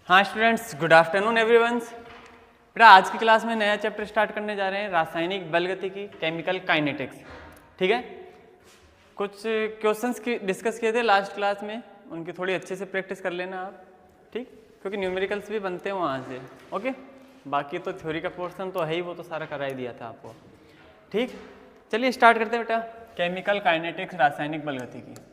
हाँ students, good afternoon everyone. बेटा आज की क्लास में नया चैप्टर स्टार्ट करने जा रहे हैं, रासायनिक बलगतिकी, केमिकल काइनेटिक्स। ठीक है, कुछ क्वेश्चंस डिस्कस किए थे लास्ट क्लास में, उनकी थोड़ी अच्छे से प्रैक्टिस कर लेना आप, ठीक, क्योंकि न्यूमेरिकल्स भी बनते हैं वहाँ से। ओके, बाकी तो थ्योरी का पोर्शन तो है ही, वो तो सारा करा ही दिया था आपको। ठीक, चलिए स्टार्ट करते हैं बेटा। केमिकल काइनेटिक्स, रासायनिक बलगतिकी।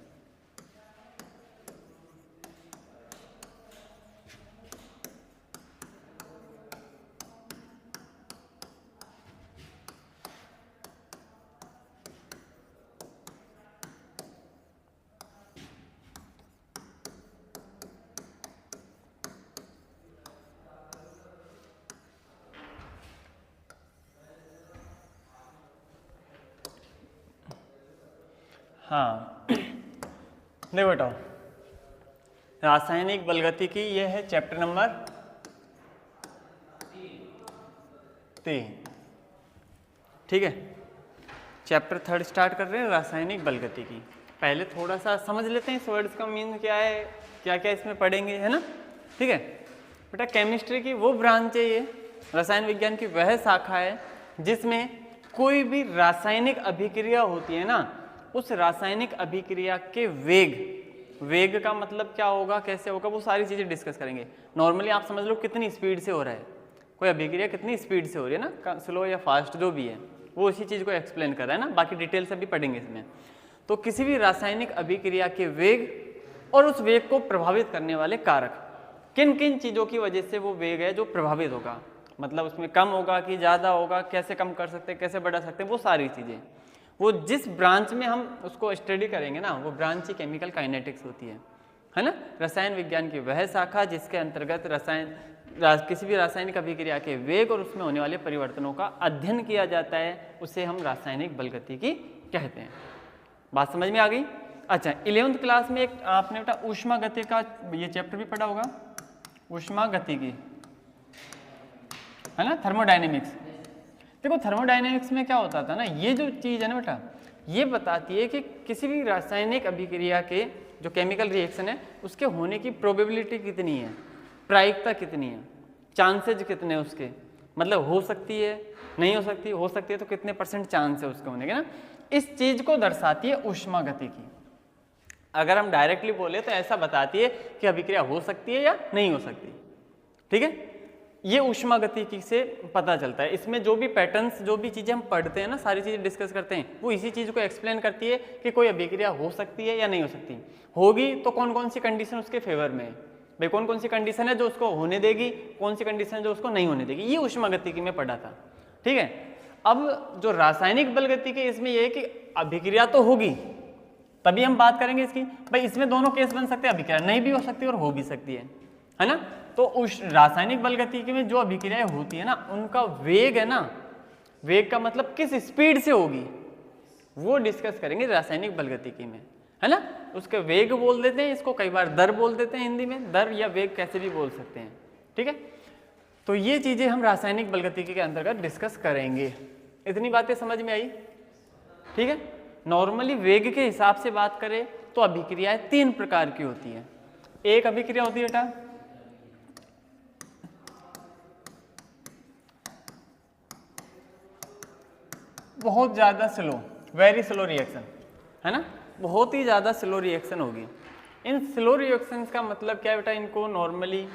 हाँ देखो बेटा, रासायनिक बलगतिकी ये है चैप्टर नंबर 3। ठीक है, चैप्टर 3 स्टार्ट कर रहे हैं, रासायनिक बलगतिकी। पहले थोड़ा सा समझ लेते हैं इस वर्ड्स का मीन क्या है, क्या क्या इसमें पढ़ेंगे, है ना। ठीक है बेटा, केमिस्ट्री की वो ब्रांच है, ये रसायन विज्ञान की वह शाखा है जिसमें कोई भी रासायनिक अभिक्रिया होती है ना, उस रासायनिक अभिक्रिया के वेग का मतलब क्या होगा, कैसे होगा, वो सारी चीजें डिस्कस करेंगे। नॉर्मली आप समझ लो कितनी स्पीड से हो रहा है, कोई अभिक्रिया कितनी स्पीड से हो रही है ना, स्लो या फास्ट जो भी है, वो उसी चीज को एक्सप्लेन कर रहा है ना। बाकी डिटेल से भी पढ़ेंगे इसमें। तो किसी भी रासायनिक अभिक्रिया के वेग और उस वेग को प्रभावित करने वाले कारक, किन किन चीजों की वजह से वो वेग है जो प्रभावित होगा, मतलब उसमें कम होगा कि ज्यादा होगा, कैसे कम कर सकते हैं, कैसे बढ़ा सकते हैं, वो सारी चीजें, वो जिस ब्रांच में हम उसको स्टडी करेंगे ना, वो ब्रांच ही केमिकल काइनेटिक्स होती है ना। रसायन विज्ञान की वह शाखा जिसके अंतर्गत किसी भी रासायनिक अभिक्रिया के वेग और उसमें होने वाले परिवर्तनों का अध्ययन किया जाता है, उसे हम रासायनिक बलगतिकी कहते हैं। बात समझ में आ गई। अच्छा, 11th क्लास में एक आपने बेटा ऊष्मागतिकी का ये चैप्टर भी पढ़ा होगा, ऊष्मागतिकी, है ना, थर्मोडायनेमिक्स। देखो थर्मोडायनेमिक्स में क्या होता था ना, ये जो चीज है ना बेटा, ये बताती है कि किसी भी रासायनिक अभिक्रिया के जो केमिकल रिएक्शन है उसके होने की प्रोबेबिलिटी कितनी है, प्रायिकता कितनी है, चांसेज कितने उसके, मतलब हो सकती है, नहीं हो सकती है तो कितने % चांस है उसके होने के ना, इस चीज को दर्शाती है ऊष्मागतिकी। अगर हम डायरेक्टली बोले तो ऐसा बताती है कि अभिक्रिया हो सकती है या नहीं हो सकती। ठीक है, ये ऊष्मागतिकी से पता चलता है। इसमें जो भी पैटर्न्स, जो भी चीजें हम पढ़ते हैं ना, सारी चीजें डिस्कस करते हैं, वो इसी चीज को एक्सप्लेन करती है कि कोई अभिक्रिया हो सकती है या नहीं हो सकती। होगी तो कौन कौन सी कंडीशन उसके फेवर में है, भाई कौन कौन सी कंडीशन है जो उसको होने देगी, कौन सी कंडीशन है जो उसको नहीं होने देगी, ये ऊष्मागतिकी में पढ़ा था। ठीक है, अब जो रासायनिक बलगतिकी इसमें ये है कि अभिक्रिया तो होगी, तभी हम बात करेंगे इसकी। भाई इसमें दोनों केस बन सकते हैं, अभिक्रिया नहीं भी हो सकती और हो भी सकती है ना। तो उस रासायनिक बलगतिकी में जो अभिक्रियाएं होती है ना, उनका वेग है ना, वेग का मतलब किस स्पीड से होगी, वो डिस्कस करेंगे रासायनिक बलगतिकी में, है ना। उसके वेग बोल देते हैं, इसको कई बार दर बोल देते हैं हिंदी में, दर या वेग कैसे भी बोल सकते हैं। ठीक है, तो ये चीजें हम रासायनिक बलगतिकी के अंतर्गत डिस्कस करेंगे। इतनी बातें समझ में आई। ठीक है, नॉर्मली वेग के हिसाब से बात करें तो अभिक्रियाएं 3 प्रकार की होती है। एक अभिक्रिया होती है बेटा बहुत ज्यादा स्लो, वेरी स्लो रिएक्शन, है ना, बहुत ही ज्यादा स्लो रिएक्शन होगी। इन स्लो रिएक्शंस का मतलब क्या है बेटा, इनको नॉर्मली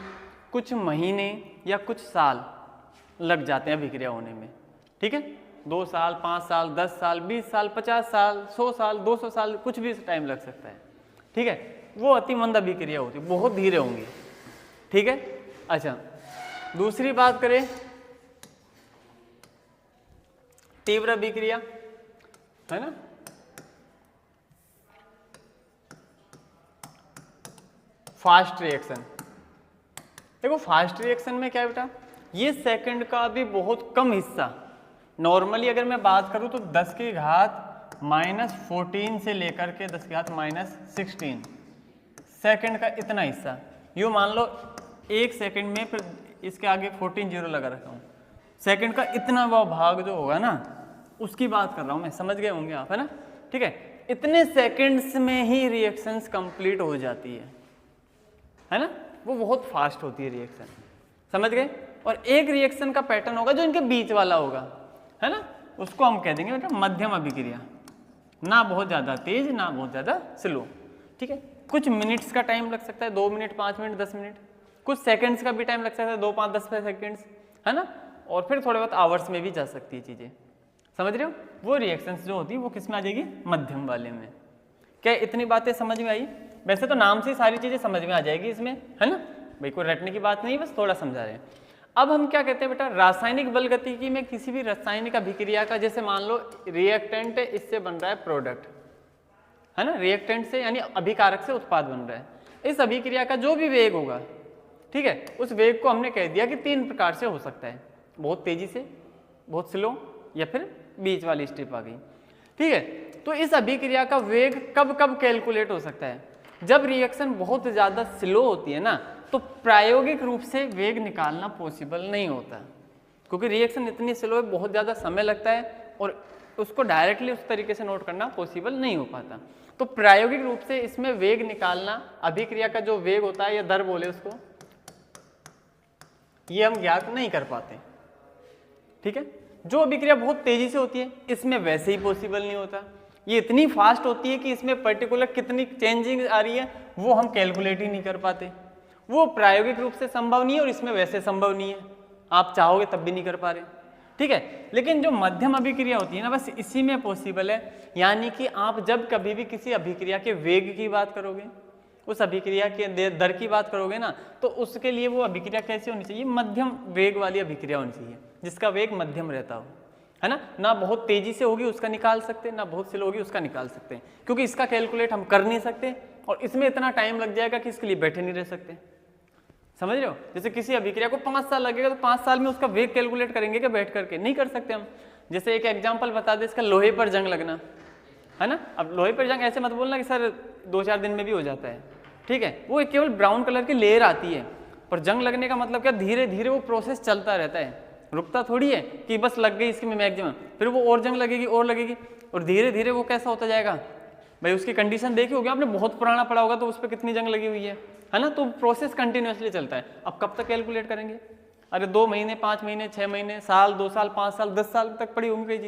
कुछ महीने या कुछ साल लग जाते हैं अभिक्रिया होने में। ठीक है, 2 साल, 5 साल, 10 साल, 20 साल, 50 साल, 100 साल, 200 साल, कुछ भी टाइम लग सकता है। ठीक है, वो अति मंद अभिक्रिया होती है, बहुत धीरे होंगी। ठीक है, अच्छा दूसरी बात करें तीव्र अभिक्रिया, है ना, फास्ट रिएक्शन। देखो फास्ट रिएक्शन में क्या है बेटा, ये सेकंड का भी बहुत कम हिस्सा, नॉर्मली अगर मैं बात करूं तो 10 की घात -14 से लेकर के 10 की घात -16 सेकंड का इतना हिस्सा, यूँ मान लो 1 सेकंड में, फिर इसके आगे 14 जीरो लगा रखा हूँ, सेकंड का इतना वो भाग जो होगा ना, उसकी बात कर रहा हूँ मैं, समझ गए होंगे आप, है ना। ठीक है, इतने सेकंड्स में ही रिएक्शंस कंप्लीट हो जाती है ना। वो बहुत फास्ट होती है रिएक्शन, समझ गए। और एक रिएक्शन का पैटर्न होगा जो इनके बीच वाला होगा, है ना, उसको हम कह देंगे बेटा मध्यम अभिक्रिया, ना बहुत ज़्यादा तेज ना बहुत ज़्यादा स्लो, ठीक है। कुछ मिनट्स का टाइम लग सकता है, 2 मिनट 5 मिनट 10 मिनट, कुछ सेकंड्स का भी टाइम लग सकता है, 2 5 10 सेकंड्स, है ना, और फिर थोड़े बहुत आवर्स में भी जा सकती है चीज़ें, समझ रहे हो। वो रिएक्शंस जो होती है वो किस में आ जाएगी, मध्यम वाले में। क्या इतनी बातें समझ में आई? वैसे तो नाम से सारी चीज़ें समझ में आ जाएगी इसमें, है ना भाई, कोई रटने की बात नहीं, बस थोड़ा समझा रहे हैं। अब हम क्या कहते हैं बेटा, रासायनिक बल गतिकी में किसी भी रासायनिक अभिक्रिया का, जैसे मान लो रिएक्टेंट है, इससे बन रहा है प्रोडक्ट, है ना, रिएक्टेंट से यानी अभिकारक से उत्पाद बन रहा है, इस अभिक्रिया का जो भी वेग होगा, ठीक है, उस वेग को हमने कह दिया कि 3 प्रकार से हो सकता है, बहुत तेजी से, बहुत स्लो, या फिर बीच वाली स्टेप आ गई, ठीक है। तो इस अभिक्रिया का वेग कब कब कैलकुलेट हो सकता है, जब रिएक्शन बहुत ज़्यादा स्लो होती है ना, तो प्रायोगिक रूप से वेग निकालना पॉसिबल नहीं होता, क्योंकि रिएक्शन इतनी स्लो है, बहुत ज़्यादा समय लगता है और उसको डायरेक्टली उस तरीके से नोट करना पॉसिबल नहीं हो पाता। तो प्रायोगिक रूप से इसमें वेग निकालना, अभिक्रिया का जो वेग होता है या दर बोले उसको, ये हम ज्ञात नहीं कर पाते, ठीक है। जो अभिक्रिया बहुत तेजी से होती है इसमें वैसे ही पॉसिबल नहीं होता, ये इतनी फास्ट होती है कि इसमें पर्टिकुलर कितनी चेंजिंग आ रही है वो हम कैलकुलेट ही नहीं कर पाते, वो प्रायोगिक रूप से संभव नहीं है और इसमें वैसे संभव नहीं है, आप चाहोगे तब भी नहीं कर पा रहे, ठीक है। लेकिन जो मध्यम अभिक्रिया होती है ना, बस इसी में पॉसिबल है, यानी कि आप जब कभी भी किसी अभिक्रिया के वेग की बात करोगे, उस अभिक्रिया के दर की बात करोगे ना, तो उसके लिए वो अभिक्रिया कैसी होनी चाहिए, मध्यम वेग वाली अभिक्रिया होनी चाहिए, जिसका वेग मध्यम रहता हो, है ना बहुत तेजी से होगी उसका निकाल सकते, ना बहुत स्लो होगी उसका निकाल सकते हैं, क्योंकि इसका कैलकुलेट हम कर नहीं सकते और इसमें इतना टाइम लग जाएगा कि इसके लिए बैठे नहीं रह सकते, समझ रहे हो। जैसे किसी अभिक्रिया को 5 साल लगेगा, तो 5 साल में उसका वेग कैलकुलेट करेंगे क्या बैठ करके, नहीं कर सकते हम। जैसे एक एग्जाम्पल बता दे इसका, लोहे पर जंग लगना, है ना, अब लोहे पर जंग ऐसे मत बोलना कि सर 2-4 दिन में भी हो जाता है, ठीक है, वो केवल ब्राउन कलर की लेयर आती है, पर जंग लगने का मतलब क्या, धीरे धीरे वो प्रोसेस चलता रहता है, रुकता थोड़ी है कि बस लग गई इसकी मैक्सिमम, फिर वो और जंग लगेगी और लगेगी, और धीरे धीरे वो कैसा होता जाएगा भाई, उसकी कंडीशन देखी होगी आपने, बहुत पुराना पड़ा होगा तो उस पर कितनी जंग लगी हुई है ना, तो प्रोसेस कंटिन्यूसली चलता है। अब कब तक कैलकुलेट करेंगे, अरे 2 महीने 5 महीने 6 महीने, साल 2 साल 5 साल 10 साल तक पड़ी होंगी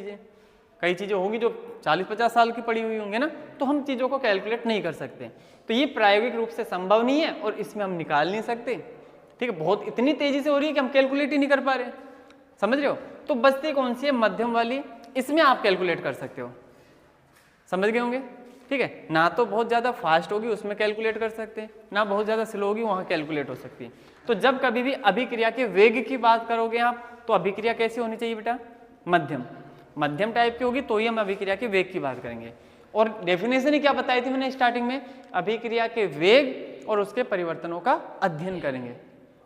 कई चीज़ें होंगी जो 40-50 साल की पड़ी हुई होंगी ना, तो हम चीज़ों को कैलकुलेट नहीं कर सकते, तो ये प्रायोगिक रूप से संभव नहीं है और इसमें हम निकाल नहीं सकते, ठीक है, बहुत इतनी तेजी से हो रही है कि हम कैलकुलेट ही नहीं कर पा रहे, समझ रहे हो। तो बचती कौन सी है, मध्यम वाली, इसमें आप कैलकुलेट कर सकते हो, समझ गए होंगे, ठीक है, ना तो बहुत ज़्यादा फास्ट होगी उसमें कैलकुलेट कर सकते हैं, ना बहुत ज़्यादा स्लो होगी वहाँ कैलकुलेट हो सकती है। तो जब कभी भी अभिक्रिया के वेग की बात करोगे आप, तो अभिक्रिया कैसी होनी चाहिए बेटा, मध्यम टाइप की होगी, तो ही हम अभिक्रिया के वेग की बात करेंगे। और डेफिनेशन ही क्या बताई थी मैंने स्टार्टिंग में, अभिक्रिया के वेग और उसके परिवर्तनों का अध्ययन करेंगे।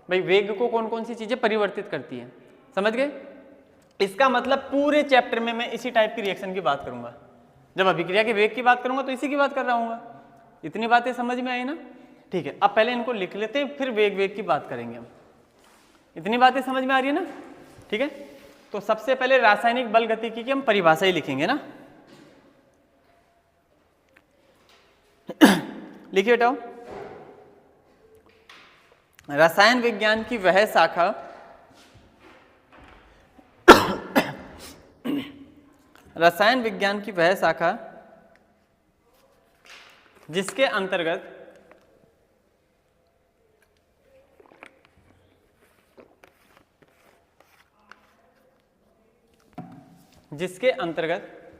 भाई वेग को कौन कौन सी चीजें परिवर्तित करती है, समझ गए। इसका मतलब पूरे चैप्टर में मैं इसी टाइप की रिएक्शन की बात करूंगा, जब अभिक्रिया के वेग की बात करूंगा तो इसी की बात कर रहा हूँ। इतनी बातें समझ में आई ना, ठीक है। अब पहले इनको लिख लेते हैं, फिर वेग की बात करेंगे हम। इतनी बातें समझ में आ रही है ना, ठीक है। तो सबसे पहले रासायनिक बल गतिकी की हम परिभाषा ही लिखेंगे ना। लिखिए बेटाओ, रसायन विज्ञान की वह शाखा रसायन विज्ञान की वह शाखा जिसके अंतर्गत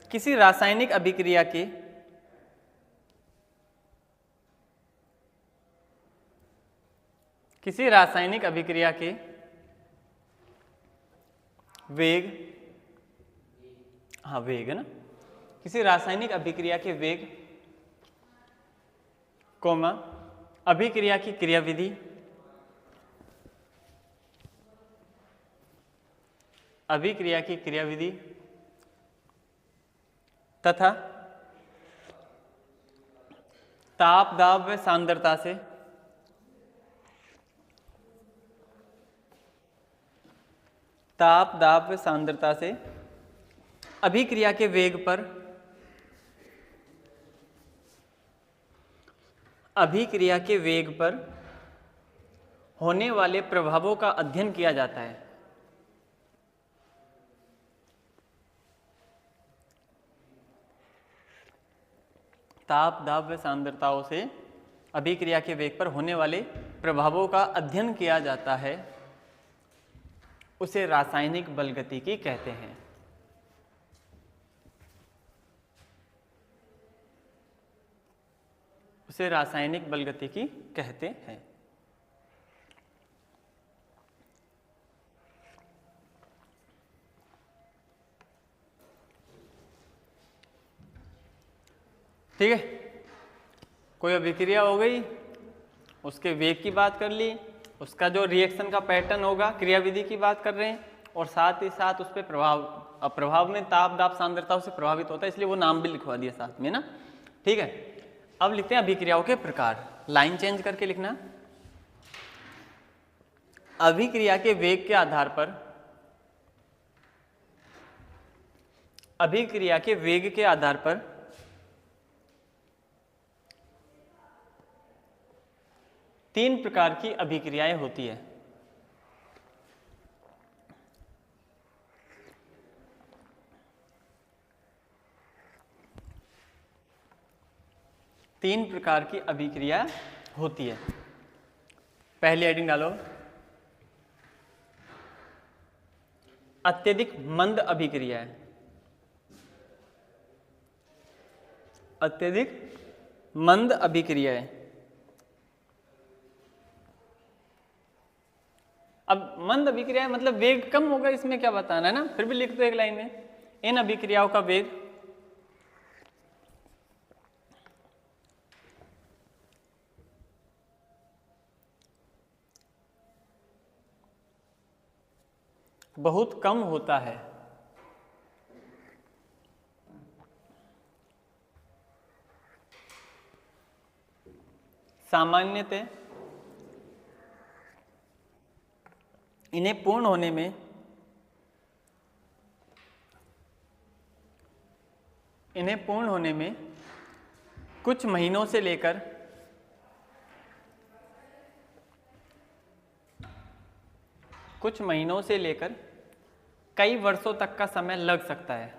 किसी रासायनिक अभिक्रिया के वेग, हाँ वेग है ना, किसी रासायनिक अभिक्रिया के वेग कोमा अभिक्रिया की क्रियाविधि तथा ताप दाब व सांद्रता से अभिक्रिया के वेग पर होने वाले प्रभावों का अध्ययन किया जाता है। ताप, दाब व सांद्रताओं से अभिक्रिया के वेग पर होने वाले प्रभावों का अध्ययन किया जाता है, उसे रासायनिक बलगतिकी कहते हैं। उसे रासायनिक बलगतिकी कहते हैं। ठीक है, कोई अभिक्रिया हो गई, उसके वेग की बात कर ली, उसका जो रिएक्शन का पैटर्न होगा, क्रियाविधि की बात कर रहे हैं, और साथ ही साथ उस पर प्रभाव, प्रभाव में ताप, दाब, सांद्रताओं से प्रभावित होता है, इसलिए वो नाम भी लिखवा दिया साथ में ना। ठीक है, अब लिखते हैं अभिक्रियाओं के प्रकार। लाइन चेंज करके लिखना। अभिक्रिया के वेग के आधार पर, अभिक्रिया के वेग के आधार पर तीन प्रकार की अभिक्रियाएं होती है। तीन प्रकार की अभिक्रिया होती है। पहली हेडिंग डालो, अत्यधिक मंद अभिक्रिया है। अत्यधिक मंद अभिक्रिया है। अब मंद अभिक्रिया मतलब वेग कम होगा, इसमें क्या बताना है ना, फिर भी लिख दो एक लाइन में। इन अभिक्रियाओं का वेग बहुत कम होता है। सामान्यतः इन्हें पूर्ण होने में कुछ महीनों से लेकर कई वर्षों तक का समय लग सकता है।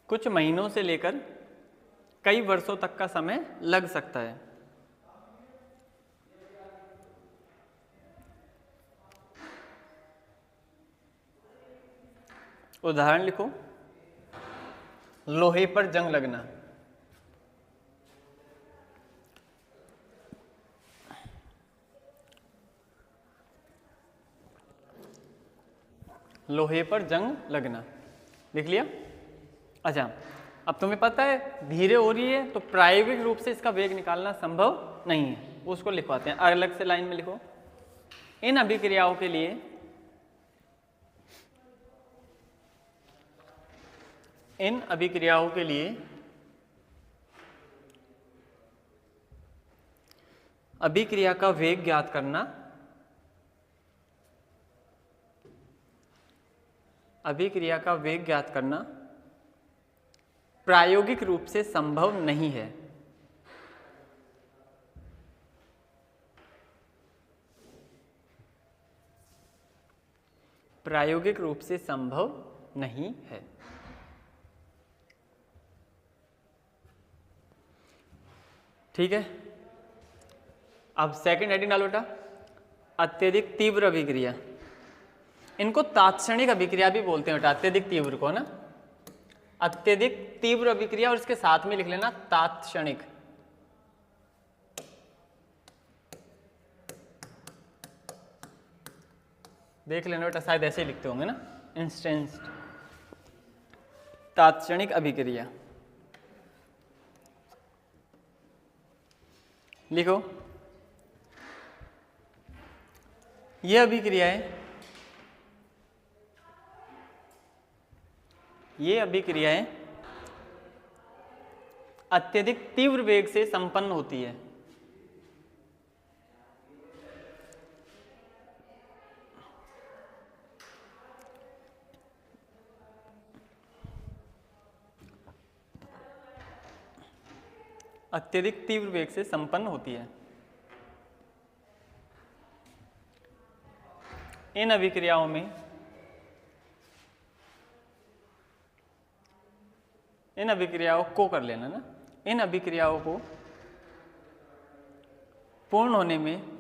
कुछ महीनों से लेकर कई वर्षों तक का समय लग सकता है। उदाहरण लिखो, लोहे पर जंग लगना। लोहे पर जंग लगना लिख लिया। अच्छा, अब तुम्हें पता है धीरे हो रही है तो प्रायोगिक रूप से इसका वेग निकालना संभव नहीं है, उसको लिखवाते हैं अलग से लाइन में। लिखो, इन अभिक्रियाओं के लिए अभिक्रिया का वेग ज्ञात करना प्रायोगिक रूप से संभव नहीं है। प्रायोगिक रूप से संभव नहीं है। ठीक है, अब सेकंड हेडिंग डालो बेटा, अत्यधिक तीव्र अभिक्रिया। इनको तात्क्षणिक अभिक्रिया भी बोलते हैं बेटा, अत्यधिक तीव्र को ना, अत्यधिक तीव्र अभिक्रिया, और इसके साथ में लिख लेना तात्क्षणिक। देख लेना बेटा, शायद ऐसे ही लिखते होंगे ना, इंस्टेंट। तात्क्षणिक अभिक्रिया लिखो, ये अभिक्रियाएं अत्यधिक तीव्र वेग से संपन्न होती है। अत्यधिक तीव्र वेग से संपन्न होती है। इन अभिक्रियाओं में इन अभिक्रियाओं को कर लेना ना, इन अभिक्रियाओं को पूर्ण होने में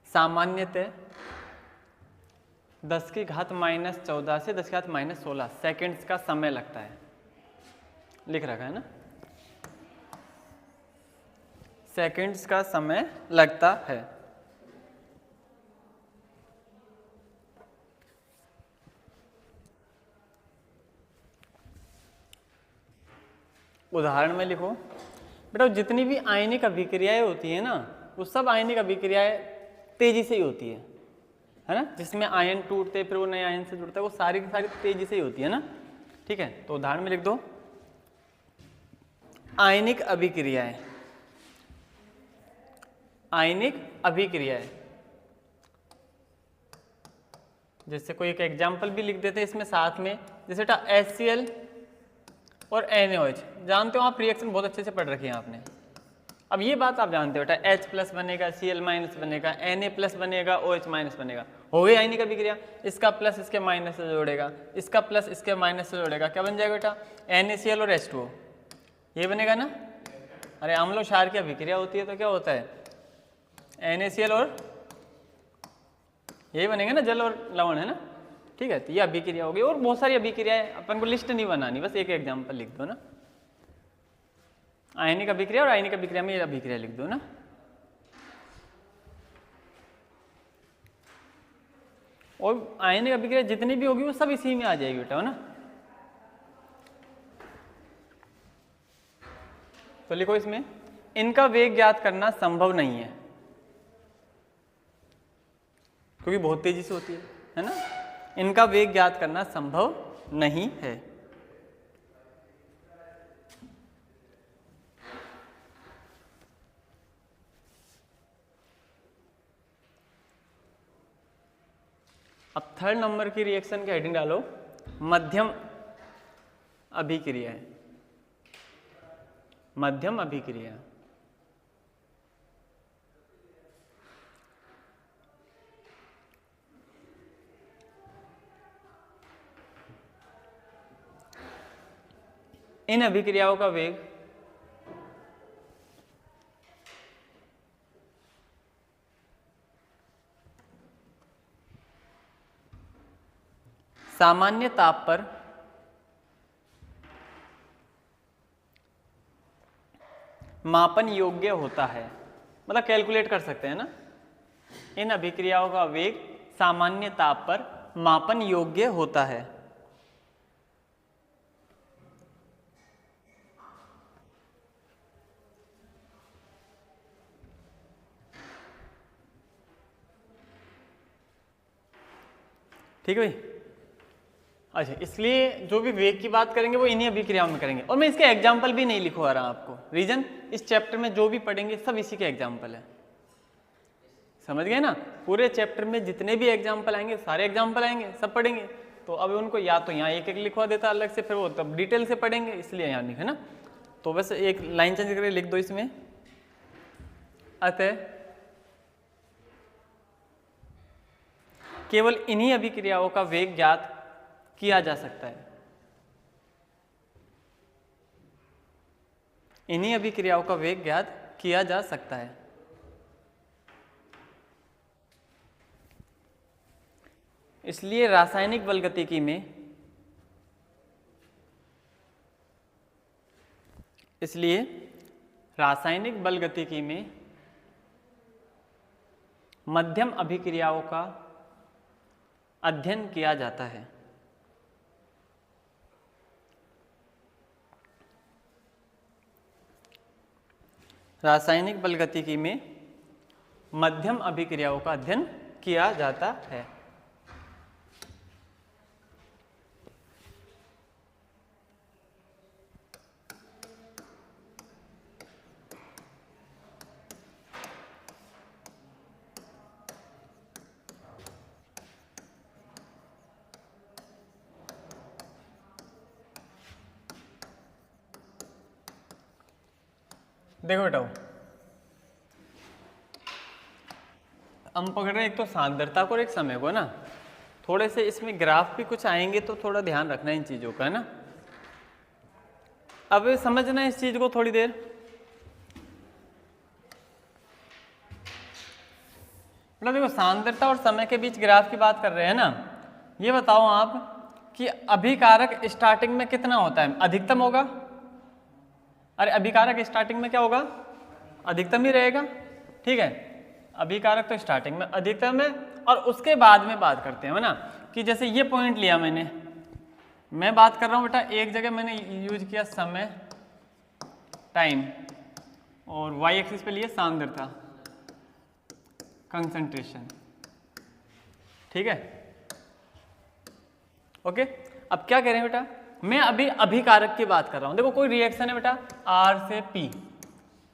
सामान्यतः 10 की घात -14 से 10 की घात -16 सेकेंड्स का समय लगता है। लिख रखा है ना, सेकेंड्स का समय लगता है। उदाहरण में लिखो बेटा, जितनी भी आयनिक अभिक्रियाएं होती है ना, वो सब आयनिक अभिक्रियाएं तेजी से ही होती है ना। जिसमें आयन टूटते फिर वो नए आयन से जुड़ता है, वो सारी की सारी तेजी से ही होती है ना। ठीक है, तो उदाहरण में लिख दो आयनिक अभिक्रियाएं। आयनिक अभिक्रियाएं, जैसे कोई एक एग्जाम्पल भी लिख देते हैं इसमें साथ में, जैसे HCl और NaOH। जानते हो आप, रिएक्शन बहुत अच्छे से पढ़ रखी है आपने। अब ये बात आप जानते हो बेटा, H+ बनेगा, Cl- बनेगा, Na+ बनेगा, OH- बनेगा। हो गई आयनिक अभिक्रिया। इसका प्लस इसके माइनस से जोड़ेगा, इसका प्लस इसके माइनस से जोड़ेगा, क्या बन जाएगा बेटा? NaCl और H2O। ये बनेगा ना। अरे अम्ल और क्षार की अभिक्रिया होती है तो क्या होता है? NaCl और यही बनेगा ना, जल और लवण, है ना। ठीक है, तो ये अभिक्रिया होगी। और बहुत सारी अभिक्रियाएं, अपन को लिस्ट नहीं बनानी, बस एक एग्जाम्पल लिख दो ना। आयनिक अभिक्रिया और आयनिक अभिक्रिया में ये अभिक्रिया लिख दो ना। और आयनिक अभिक्रिया जितनी भी होगी वो सब इसी में आ जाएगी बेटा, है ना। तो लिखो इसमें, इनका वेग ज्ञात करना संभव नहीं है क्योंकि बहुत तेजी से होती है ना। इनका वेग ज्ञात करना संभव नहीं है। अब थर्ड नंबर की रिएक्शन की हेडिंग डालो, मध्यम अभिक्रिया है। मध्यम अभिक्रिया, इन अभिक्रियाओं का वेग सामान्य ताप पर मापन योग्य होता है। मतलब कैलकुलेट कर सकते हैं ना। इन अभिक्रियाओं का वेग सामान्य ताप पर मापन योग्य होता है। ठीक है भाई। अच्छा, इसलिए जो भी वेग की बात करेंगे वो इन्हीं अभिक्रियाओं में करेंगे। और मैं इसके एग्जाम्पल भी नहीं लिखवा रहा आपको, रीजन इस चैप्टर में जो भी पढ़ेंगे सब इसी के एग्जाम्पल है। समझ गए ना। पूरे चैप्टर में जितने भी एग्जाम्पल आएंगे सारे एग्जाम्पल आएंगे, सब पढ़ेंगे। तो अब उनको या तो यहाँ एक एक लिखवा देता अलग से, फिर वो तब डिटेल से पढ़ेंगे, इसलिए यहाँ लिखे ना। तो बस एक लाइन चेंज करके लिख दो इसमें, अतः केवल इन्हीं अभिक्रियाओं का वेग ज्ञात किया जा सकता है। इन्हीं अभिक्रियाओं का वेग ज्ञात किया जा सकता है। इसलिए रासायनिक बलगतिकी में मध्यम अभिक्रियाओं का अध्ययन किया जाता है। रासायनिक बलगतिकी में मध्यम अभिक्रियाओं का अध्ययन किया जाता है। देखो बेटा, हम पकड़ रहे हैं एक तो सांद्रता को और एक समय को ना। थोड़े से इसमें ग्राफ भी कुछ आएंगे तो थोड़ा ध्यान रखना इन चीज़ों का, है ना। अब समझना इस चीज़ को थोड़ी देर। मतलब देखो, सांद्रता और समय के बीच ग्राफ की बात कर रहे हैं ना। ये बताओ आप कि अभिकारक स्टार्टिंग में कितना होता है, अधिकतम होगा। अरे अभिकारक स्टार्टिंग में क्या होगा, अधिकतम ही रहेगा, ठीक है। अभिकारक तो स्टार्टिंग में अधिकतम है, और उसके बाद में बात करते हैं ना कि जैसे ये पॉइंट लिया मैंने, मैं बात कर रहा हूँ बेटा, एक जगह मैंने यूज किया समय टाइम, और वाई एक्सिस पे लिए सांद्रता कंसंट्रेशन, ठीक है, ओके। अब क्या कह रहे हैं बेटा, मैं अभी अभिकारक की बात कर रहा हूं। देखो कोई रिएक्शन है बेटा, आर से पी,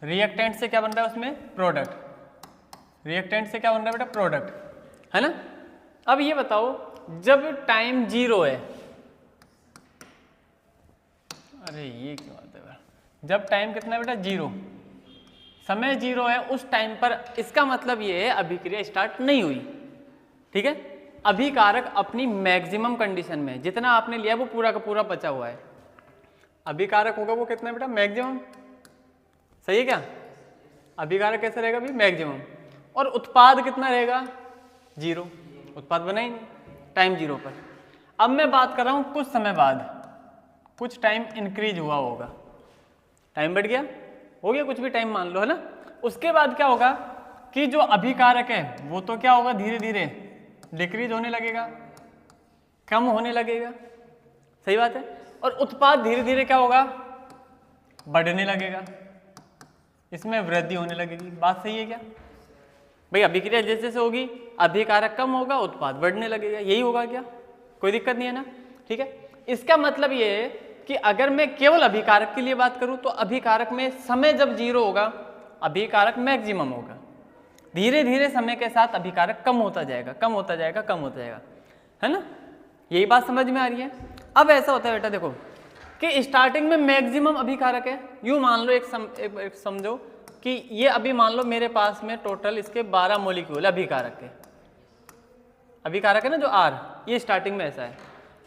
रिएक्टेंट से क्या बन रहा है उसमें, प्रोडक्ट, रिएक्टेंट से क्या बन रहा है बेटा, प्रोडक्ट, है ना। अब ये बताओ, जब टाइम 0 है, अरे ये क्या बात है, जब टाइम कितना है बेटा, 0, समय 0 है, उस टाइम पर इसका मतलब ये है अभिक्रिया स्टार्ट नहीं हुई, ठीक है। अभिकारक अपनी मैक्सिमम कंडीशन में, जितना आपने लिया वो पूरा का पूरा बचा हुआ है, अभिकारक होगा वो कितना है बेटा, मैक्सिमम, सही है क्या। अभिकारक कैसे रहेगा भी, मैक्सिमम, और उत्पाद कितना रहेगा, 0, उत्पाद बना ही नहीं टाइम 0 पर। अब मैं बात कर रहा हूं कुछ समय बाद, कुछ टाइम इंक्रीज हुआ होगा, टाइम बढ़ गया, हो गया कुछ भी टाइम मान लो, है ना। उसके बाद क्या होगा कि जो अभिकारक है वो तो क्या होगा, धीरे धीरे डिक्रीज होने लगेगा, कम होने लगेगा, सही बात है। और उत्पाद धीरे धीरे क्या होगा, बढ़ने लगेगा, इसमें वृद्धि होने लगेगी। बात सही है क्या भाई, अभिक्रिया जैसे जैसे होगी अभिकारक कम होगा, उत्पाद बढ़ने लगेगा, यही होगा क्या, कोई दिक्कत नहीं है ना, ठीक है। इसका मतलब ये है कि अगर मैं केवल अभिकारक के लिए बात करूं तो अभिकारक में समय जब 0 होगा अभिकारक मैक्सिमम होगा, धीरे धीरे समय के साथ अभिकारक कम होता जाएगा, कम होता जाएगा, कम होता जाएगा, है ना। यही बात समझ में आ रही है। अब ऐसा होता है बेटा, देखो कि स्टार्टिंग में मैक्सिमम अभिकारक है, यूं मान लो एक समझो कि ये अभी मान लो मेरे पास में टोटल इसके 12 मॉलिक्यूल अभिकारक के, अभिकारक है ना जो R, ये स्टार्टिंग में ऐसा है।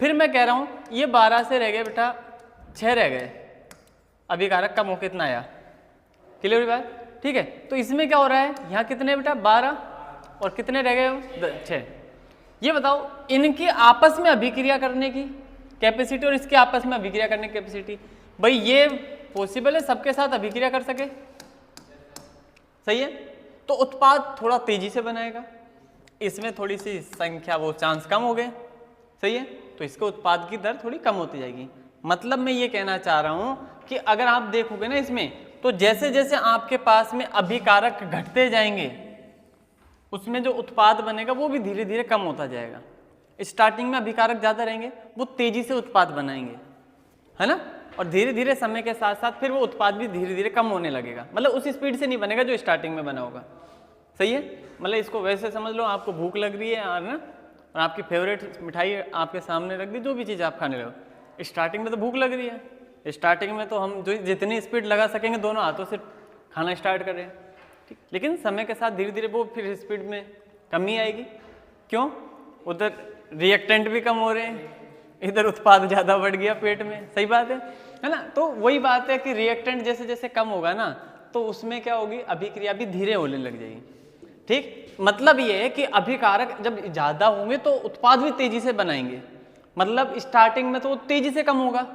फिर मैं कह रहा हूं ये 12 से रह गए बेटा 6 रह गए, अभिकारक कम हो कितना आया, क्लियर हुई बात, ठीक है। तो इसमें क्या हो रहा है, यहाँ कितने बेटा 12, और कितने रह गए 6। ये बताओ इनकी आपस में अभिक्रिया करने की कैपेसिटी और इसके आपस में अभिक्रिया करने की कैपेसिटी, भाई ये पॉसिबल है सबके साथ अभिक्रिया कर सके, सही है। तो उत्पाद थोड़ा तेजी से बनाएगा, इसमें थोड़ी सी संख्या वो चांस कम हो गए, सही है, तो इसके उत्पाद की दर थोड़ी कम होती जाएगी। मतलब मैं ये कहना चाह रहा हूं कि अगर आप देखोगे ना इसमें, तो जैसे जैसे आपके पास में अभिकारक घटते जाएंगे उसमें जो उत्पाद बनेगा वो भी धीरे धीरे कम होता जाएगा। स्टार्टिंग में अभिकारक ज्यादा रहेंगे, वो तेजी से उत्पाद बनाएंगे, है ना, और धीरे धीरे समय के साथ साथ फिर वो उत्पाद भी धीरे धीरे कम होने लगेगा, मतलब उस स्पीड से नहीं बनेगा जो स्टार्टिंग में बना होगा, सही है। मतलब इसको वैसे समझ लो, आपको भूख लग रही है और ना, और आपकी फेवरेट मिठाई आपके सामने रख दी, जो भी चीज़ आप खाने लगे, स्टार्टिंग में तो भूख लग रही है, स्टार्टिंग में तो हम जो जितनी स्पीड लगा सकेंगे दोनों हाथों से खाना स्टार्ट कर रहे हैं, ठीक। लेकिन समय के साथ धीरे धीरे वो फिर स्पीड में कमी आएगी, क्यों, उधर रिएक्टेंट भी कम हो रहे हैं, इधर उत्पाद ज़्यादा बढ़ गया पेट में, सही बात है ना। तो वही बात है कि रिएक्टेंट जैसे जैसे कम होगा ना, तो उसमें क्या होगी, अभिक्रिया भी धीरे होने लग जाएगी, ठीक। मतलब ये है कि अभिकारक जब ज़्यादा होंगे तो उत्पाद भी तेजी से बनाएंगे, मतलब स्टार्टिंग में तो वो तेजी से कम होगा,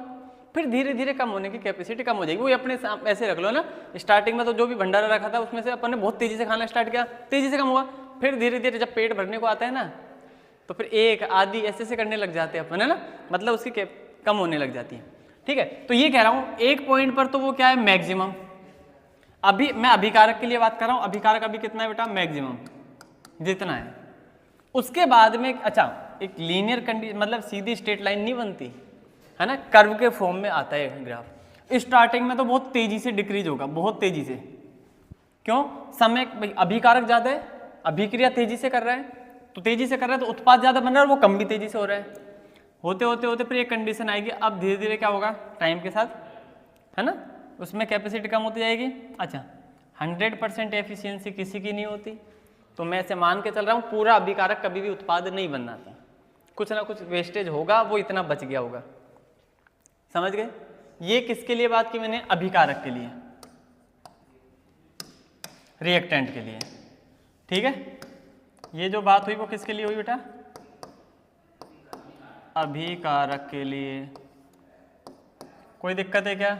फिर धीरे धीरे कम होने की कैपेसिटी कम हो जाएगी। वो अपने ऐसे रख लो ना, स्टार्टिंग में तो जो भी भंडारा रखा था उसमें से अपन ने बहुत तेजी से खाना स्टार्ट किया, तेजी से कम हुआ, फिर धीरे धीरे जब पेट भरने को आता है ना, तो फिर एक आधी ऐसे करने लग जाते हैं अपन, है ना, मतलब उसकी कम होने लग जाती है, ठीक है। तो ये कह रहा हूँ एक पॉइंट पर तो वो क्या है, मैक्सिमम। अभी मैं अभिकारक के लिए बात कर रहा हूँ, अभिकारक अभी कितना है बेटा, मैक्सिमम जितना है। उसके बाद में अच्छा एक लीनियर कंडीशन, मतलब सीधी स्ट्रेट लाइन नहीं बनती है ना, कर्व के फॉर्म में आता है ग्राफ। स्टार्टिंग में तो बहुत तेजी से डिक्रीज होगा, बहुत तेजी से, क्यों, समय अभिकारक ज्यादा है, अभिक्रिया तेजी से कर रहा है, तो तेजी से कर रहा है तो उत्पाद ज्यादा बन रहा है और वो कम भी तेजी से हो रहा है, होते होते होते फिर एक कंडीशन आएगी, अब धीरे धीरे क्या होगा टाइम के साथ, है ना, उसमें कैपेसिटी कम होती जाएगी। अच्छा 100% एफिशिएंसी किसी की नहीं होती, तो मैं ऐसे मान के चल रहा हूँ पूरा अभिकारक कभी भी उत्पाद नहीं बनना था, कुछ ना कुछ वेस्टेज होगा, वो इतना बच गया होगा। समझ गए? ये किसके लिए बात की मैंने? अभिकारक के लिए, रिएक्टेंट के लिए। ठीक है, ये जो बात हुई वो किसके लिए हुई बेटा? अभिकारक के लिए। कोई दिक्कत है क्या?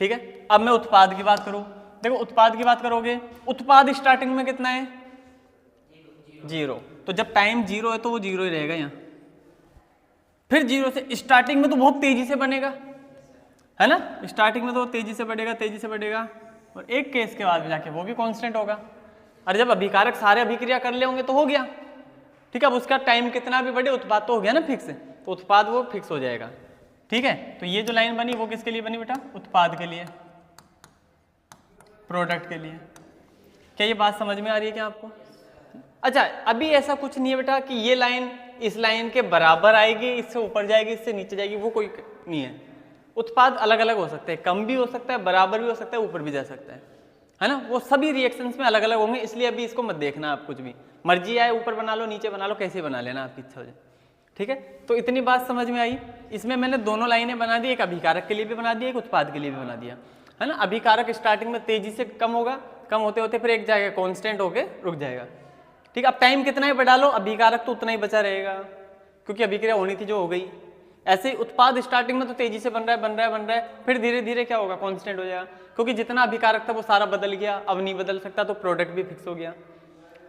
ठीक है, अब मैं उत्पाद की बात करूं। देखो उत्पाद की बात करोगे, उत्पाद स्टार्टिंग में कितना है? 0। तो जब टाइम 0 है तो वो 0 ही रहेगा यहाँ। फिर 0 से स्टार्टिंग में तो बहुत तेजी से बनेगा, है ना? स्टार्टिंग में तो तेजी से बढ़ेगा, तेजी से बढ़ेगा, और एक केस के बाद में जाके वो भी कांस्टेंट होगा। अरे जब अभिकारक सारे अभिक्रिया कर ले होंगे तो हो गया। ठीक है, अब उसका टाइम कितना भी बढ़े, उत्पाद तो हो गया ना फिक्स, तो उत्पाद वो फिक्स हो जाएगा। ठीक है, तो ये जो लाइन बनी वो किसके लिए बनी बेटा? उत्पाद के लिए, प्रोडक्ट के लिए। क्या ये बात समझ में आ रही है क्या आपको? अच्छा अभी ऐसा कुछ नहीं है बेटा कि ये लाइन इस लाइन के बराबर आएगी, इससे ऊपर जाएगी, इससे नीचे जाएगी, वो कोई नहीं है। उत्पाद अलग अलग हो सकते हैं, कम भी हो सकता है, बराबर भी हो सकता है, ऊपर भी जा सकता है ना? वो सभी रिएक्शंस में अलग अलग होंगे, इसलिए अभी इसको मत देखना आप, कुछ भी मर्जी आए ऊपर बना लो, नीचे बना लो, कैसे बना लेना, आपकी इच्छा हो जाए। ठीक है, तो इतनी बात समझ में आई। इसमें मैंने दोनों लाइनें बना दी, एक अभिकारक के लिए भी बना दिया, एक उत्पाद के लिए भी बना दिया, है ना? अभिकारक स्टार्टिंग में तेजी से कम होगा, कम होते होते फिर एक जाएगा कांस्टेंट होके रुक जाएगा। ठीक है, अब टाइम कितना ही बढ़ा लो, अभिकारक तो उतना ही बचा रहेगा, क्योंकि अभिक्रिया होनी थी जो हो गई। ऐसे ही उत्पाद स्टार्टिंग में तो तेजी से बन रहा है, फिर धीरे धीरे क्या होगा? कांस्टेंट हो जाएगा, क्योंकि जितना अभिकारक था वो सारा बदल गया, अब नहीं बदल सकता, तो प्रोडक्ट भी फिक्स हो गया।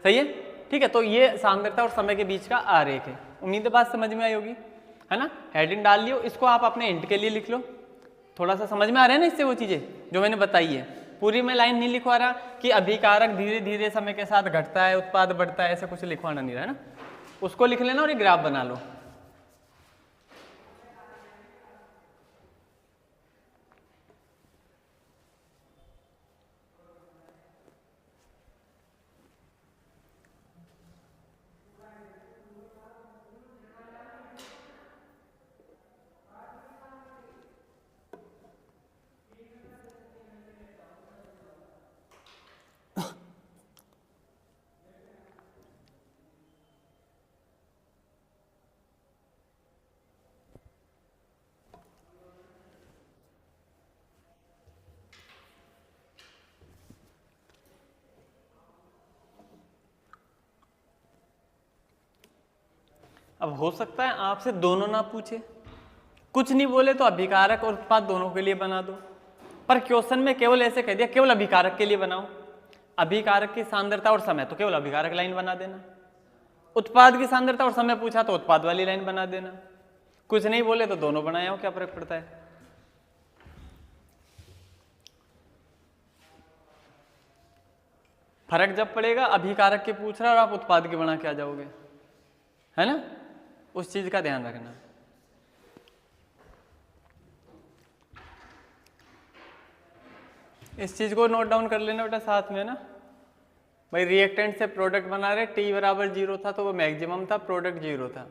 सही है? ठीक है, तो ये सांद्रता और समय के बीच का आरेख है। उम्मीद है बात समझ में आई होगी, है ना? हेडिंग डाल लियो, इसको आप अपने इंट के लिए लिख लो। थोड़ा सा समझ में आ रहा है ना इससे वो चीजें जो मैंने बताई है? पूरी में लाइन नहीं लिखवा रहा कि अभिकारक धीरे धीरे समय के साथ घटता है, उत्पाद बढ़ता है, ऐसे कुछ लिखवाना नहीं रहा, है ना? उसको लिख लेना और एक ग्राफ बना लो। अब हो सकता है आपसे दोनों ना पूछे, कुछ नहीं बोले तो अभिकारक और उत्पाद दोनों के लिए बना दो, पर क्वेश्चन में केवल ऐसे कह दिया केवल अभिकारक के लिए बनाओ। अभिकारक की सांद्रता और समय तो केवल अभिकारक लाइन बना देना, उत्पाद की सांद्रता और समय पूछा तो उत्पाद वाली लाइन बना देना, कुछ नहीं बोले तो दोनों बनाया हो, क्या फर्क पड़ता है? फर्क जब पड़ेगा अभिकारक के पूछ रहा और आप उत्पाद के बना के आ जाओगे, है ना? उस चीज का ध्यान रखना। इस चीज को नोट डाउन कर लेना बेटा साथ में, ना भाई रिएक्टेंट से प्रोडक्ट बना रहे, टी बराबर 0 था तो वो मैक्सिमम था, प्रोडक्ट 0 था,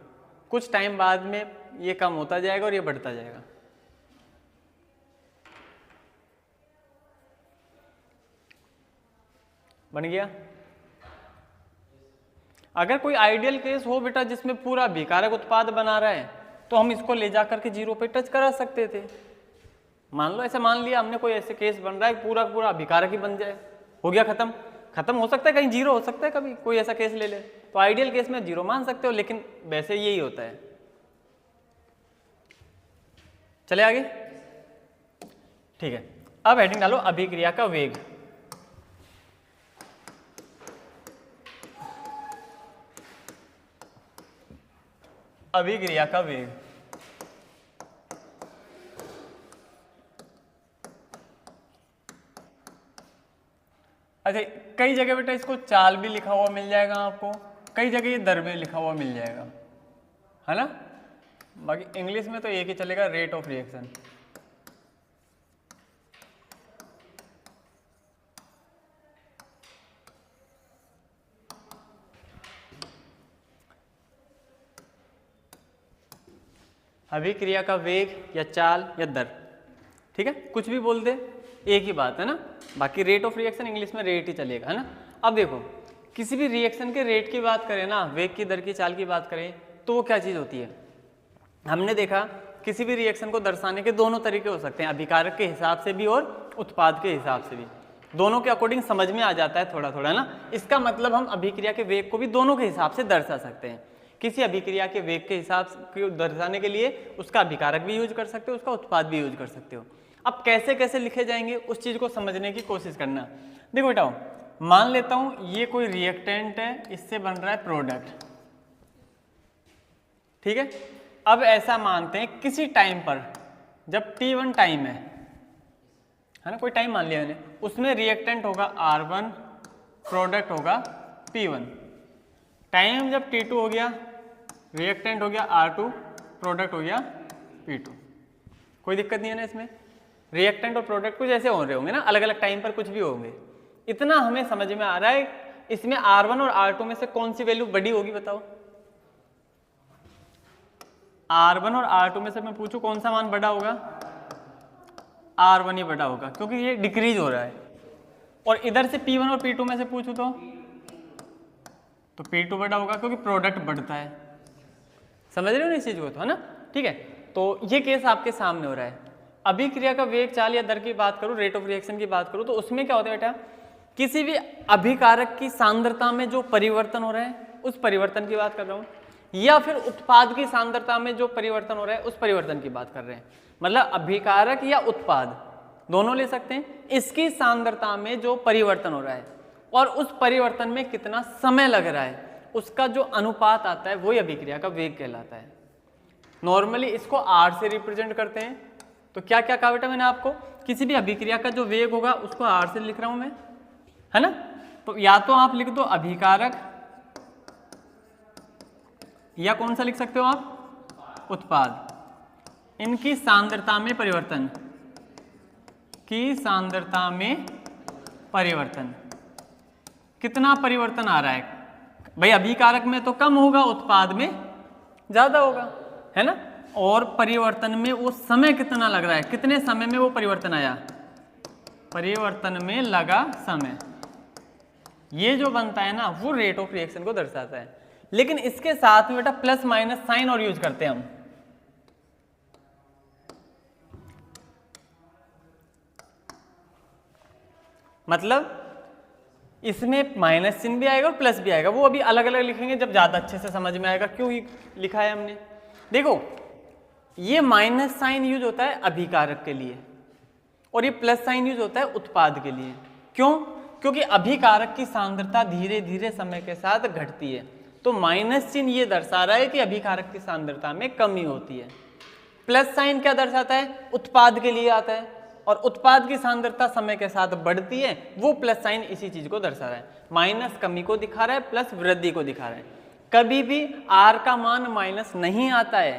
कुछ टाइम बाद में ये कम होता जाएगा और ये बढ़ता जाएगा। बन गया? अगर कोई आइडियल केस हो बेटा जिसमें पूरा अभिकारक उत्पाद बना रहा है तो हम इसको ले जाकर के 0 पे टच करा सकते थे। मान लो ऐसे मान लिया हमने, कोई ऐसे केस बन रहा है पूरा पूरा अभिकारक ही बन जाए, हो गया खत्म। खत्म हो सकता है कहीं 0 हो सकता है, कभी कोई ऐसा केस ले ले तो आइडियल केस में 0 मान सकते हो, लेकिन वैसे यही होता है। चले आगे? ठीक है, अब हेडिंग डालो अभिक्रिया का वेग। अभिक्रिया का वेग, अच्छा कई जगह बेटा इसको चाल भी लिखा हुआ मिल जाएगा आपको, कई जगह ये दर में लिखा हुआ मिल जाएगा, है ना? बाकी इंग्लिश में तो एक ही चलेगा, रेट ऑफ रिएक्शन। अभिक्रिया का वेग या चाल या दर, ठीक है, कुछ भी बोल दे एक ही बात है ना, बाकी रेट ऑफ रिएक्शन इंग्लिश में रेट ही चलेगा, है ना। अब देखो किसी भी रिएक्शन के रेट की बात करें ना, वेग की दर की चाल की बात करें, तो वो क्या चीज़ होती है, हमने देखा किसी भी रिएक्शन को दर्शाने के दोनों तरीके हो सकते हैं, अभिकारक के हिसाब से भी और उत्पाद के हिसाब से भी, दोनों के अकॉर्डिंग समझ में आ जाता है थोड़ा थोड़ा ना। इसका मतलब हम अभिक्रिया के वेग को भी दोनों के हिसाब से दर्शा सकते हैं, किसी अभिक्रिया के वेग के हिसाब से दर्शाने के लिए उसका अभिकारक भी यूज कर सकते हो, उसका उत्पाद भी यूज कर सकते हो। अब कैसे कैसे लिखे जाएंगे उस चीज़ को समझने की कोशिश करना। देखो बेटा, मान लेता हूँ ये कोई रिएक्टेंट है, इससे बन रहा है प्रोडक्ट, ठीक है। अब ऐसा मानते हैं किसी टाइम पर, जब t1 टाइम है ना, कोई टाइम मान लिया मैंने, उसमें रिएक्टेंट होगा R1, प्रोडक्ट होगा P1। टाइम जब t2 हो गया, रिएक्टेंट हो गया R2, प्रोडक्ट हो गया P2। कोई दिक्कत नहीं है ना इसमें, रिएक्टेंट और प्रोडक्ट कुछ ऐसे हो रहे होंगे ना, अलग अलग टाइम पर कुछ भी होंगे। इतना हमें समझ में आ रहा है, इसमें R1 और R2 में से कौन सी वैल्यू बड़ी होगी बताओ। R1 और R2 में से मैं पूछूं कौन सा मान बड़ा होगा, R1 ही बड़ा होगा क्योंकि ये डिक्रीज हो रहा है। और इधर से P1 और P2 में से पूछूं तो P2 बड़ा होगा क्योंकि प्रोडक्ट बढ़ता है। समझ रहे हो ना इस चीज को, तो है ना, ठीक है। तो ये केस आपके सामने हो रहा है। अभिक्रिया का वेग, चाल या दर की बात करूं, रेट ऑफ रिएक्शन की बात करूं, तो उसमें क्या होता है बेटा, किसी भी अभिकारक की सांद्रता में जो परिवर्तन हो रहा है उस परिवर्तन की बात कर रहा हूं, या फिर उत्पाद की सांद्रता में जो परिवर्तन हो रहा है उस परिवर्तन की बात कर रहे हैं। मतलब अभिकारक या उत्पाद दोनों ले सकते हैं, इसकी सांद्रता में जो परिवर्तन हो रहा है और उस परिवर्तन में कितना समय लग रहा है, उसका जो अनुपात आता है वही अभिक्रिया का वेग कहलाता है। नॉर्मली इसको R से रिप्रेजेंट करते हैं। तो क्या क्या कहा बेटा मैंने आपको, किसी भी अभिक्रिया का जो वेग होगा उसको R से लिख रहा हूं मैं, है ना। तो या तो आप लिख दो अभिकारक, या कौन सा लिख सकते हो आप, उत्पाद। इनकी सांद्रता में परिवर्तन, की सांद्रता में परिवर्तन, कितना परिवर्तन आ रहा है भाई, अभिकारक में तो कम होगा, उत्पाद में ज्यादा होगा, है ना। और परिवर्तन में वो समय कितना लग रहा है, कितने समय में वो परिवर्तन आया, परिवर्तन में लगा समय, ये जो बनता है ना वो रेट ऑफ रिएक्शन को दर्शाता है। लेकिन इसके साथ में बेटा प्लस माइनस साइन और यूज करते हैं हम। मतलब इसमें माइनस चिन्ह भी आएगा और प्लस भी आएगा, वो अभी अलग अलग लिखेंगे जब ज्यादा अच्छे से समझ में आएगा क्यों लिखा है हमने। देखो ये माइनस साइन यूज होता है अभिकारक के लिए और ये प्लस साइन यूज होता है उत्पाद के लिए। क्यों? क्योंकि अभिकारक की सांद्रता धीरे धीरे समय के साथ घटती है, तो माइनस चिन्ह ये दर्शा रहा है कि अभिकारक की सांद्रता में कमी होती है। प्लस साइन क्या दर्शाता है, उत्पाद के लिए आता है, और उत्पाद की सांद्रता समय के साथ बढ़ती है, वो प्लस साइन इसी चीज को दर्शा रहा है। माइनस कमी को दिखा रहा है, प्लस वृद्धि को दिखा रहा है। कभी भी आर का मान माइनस नहीं आता है,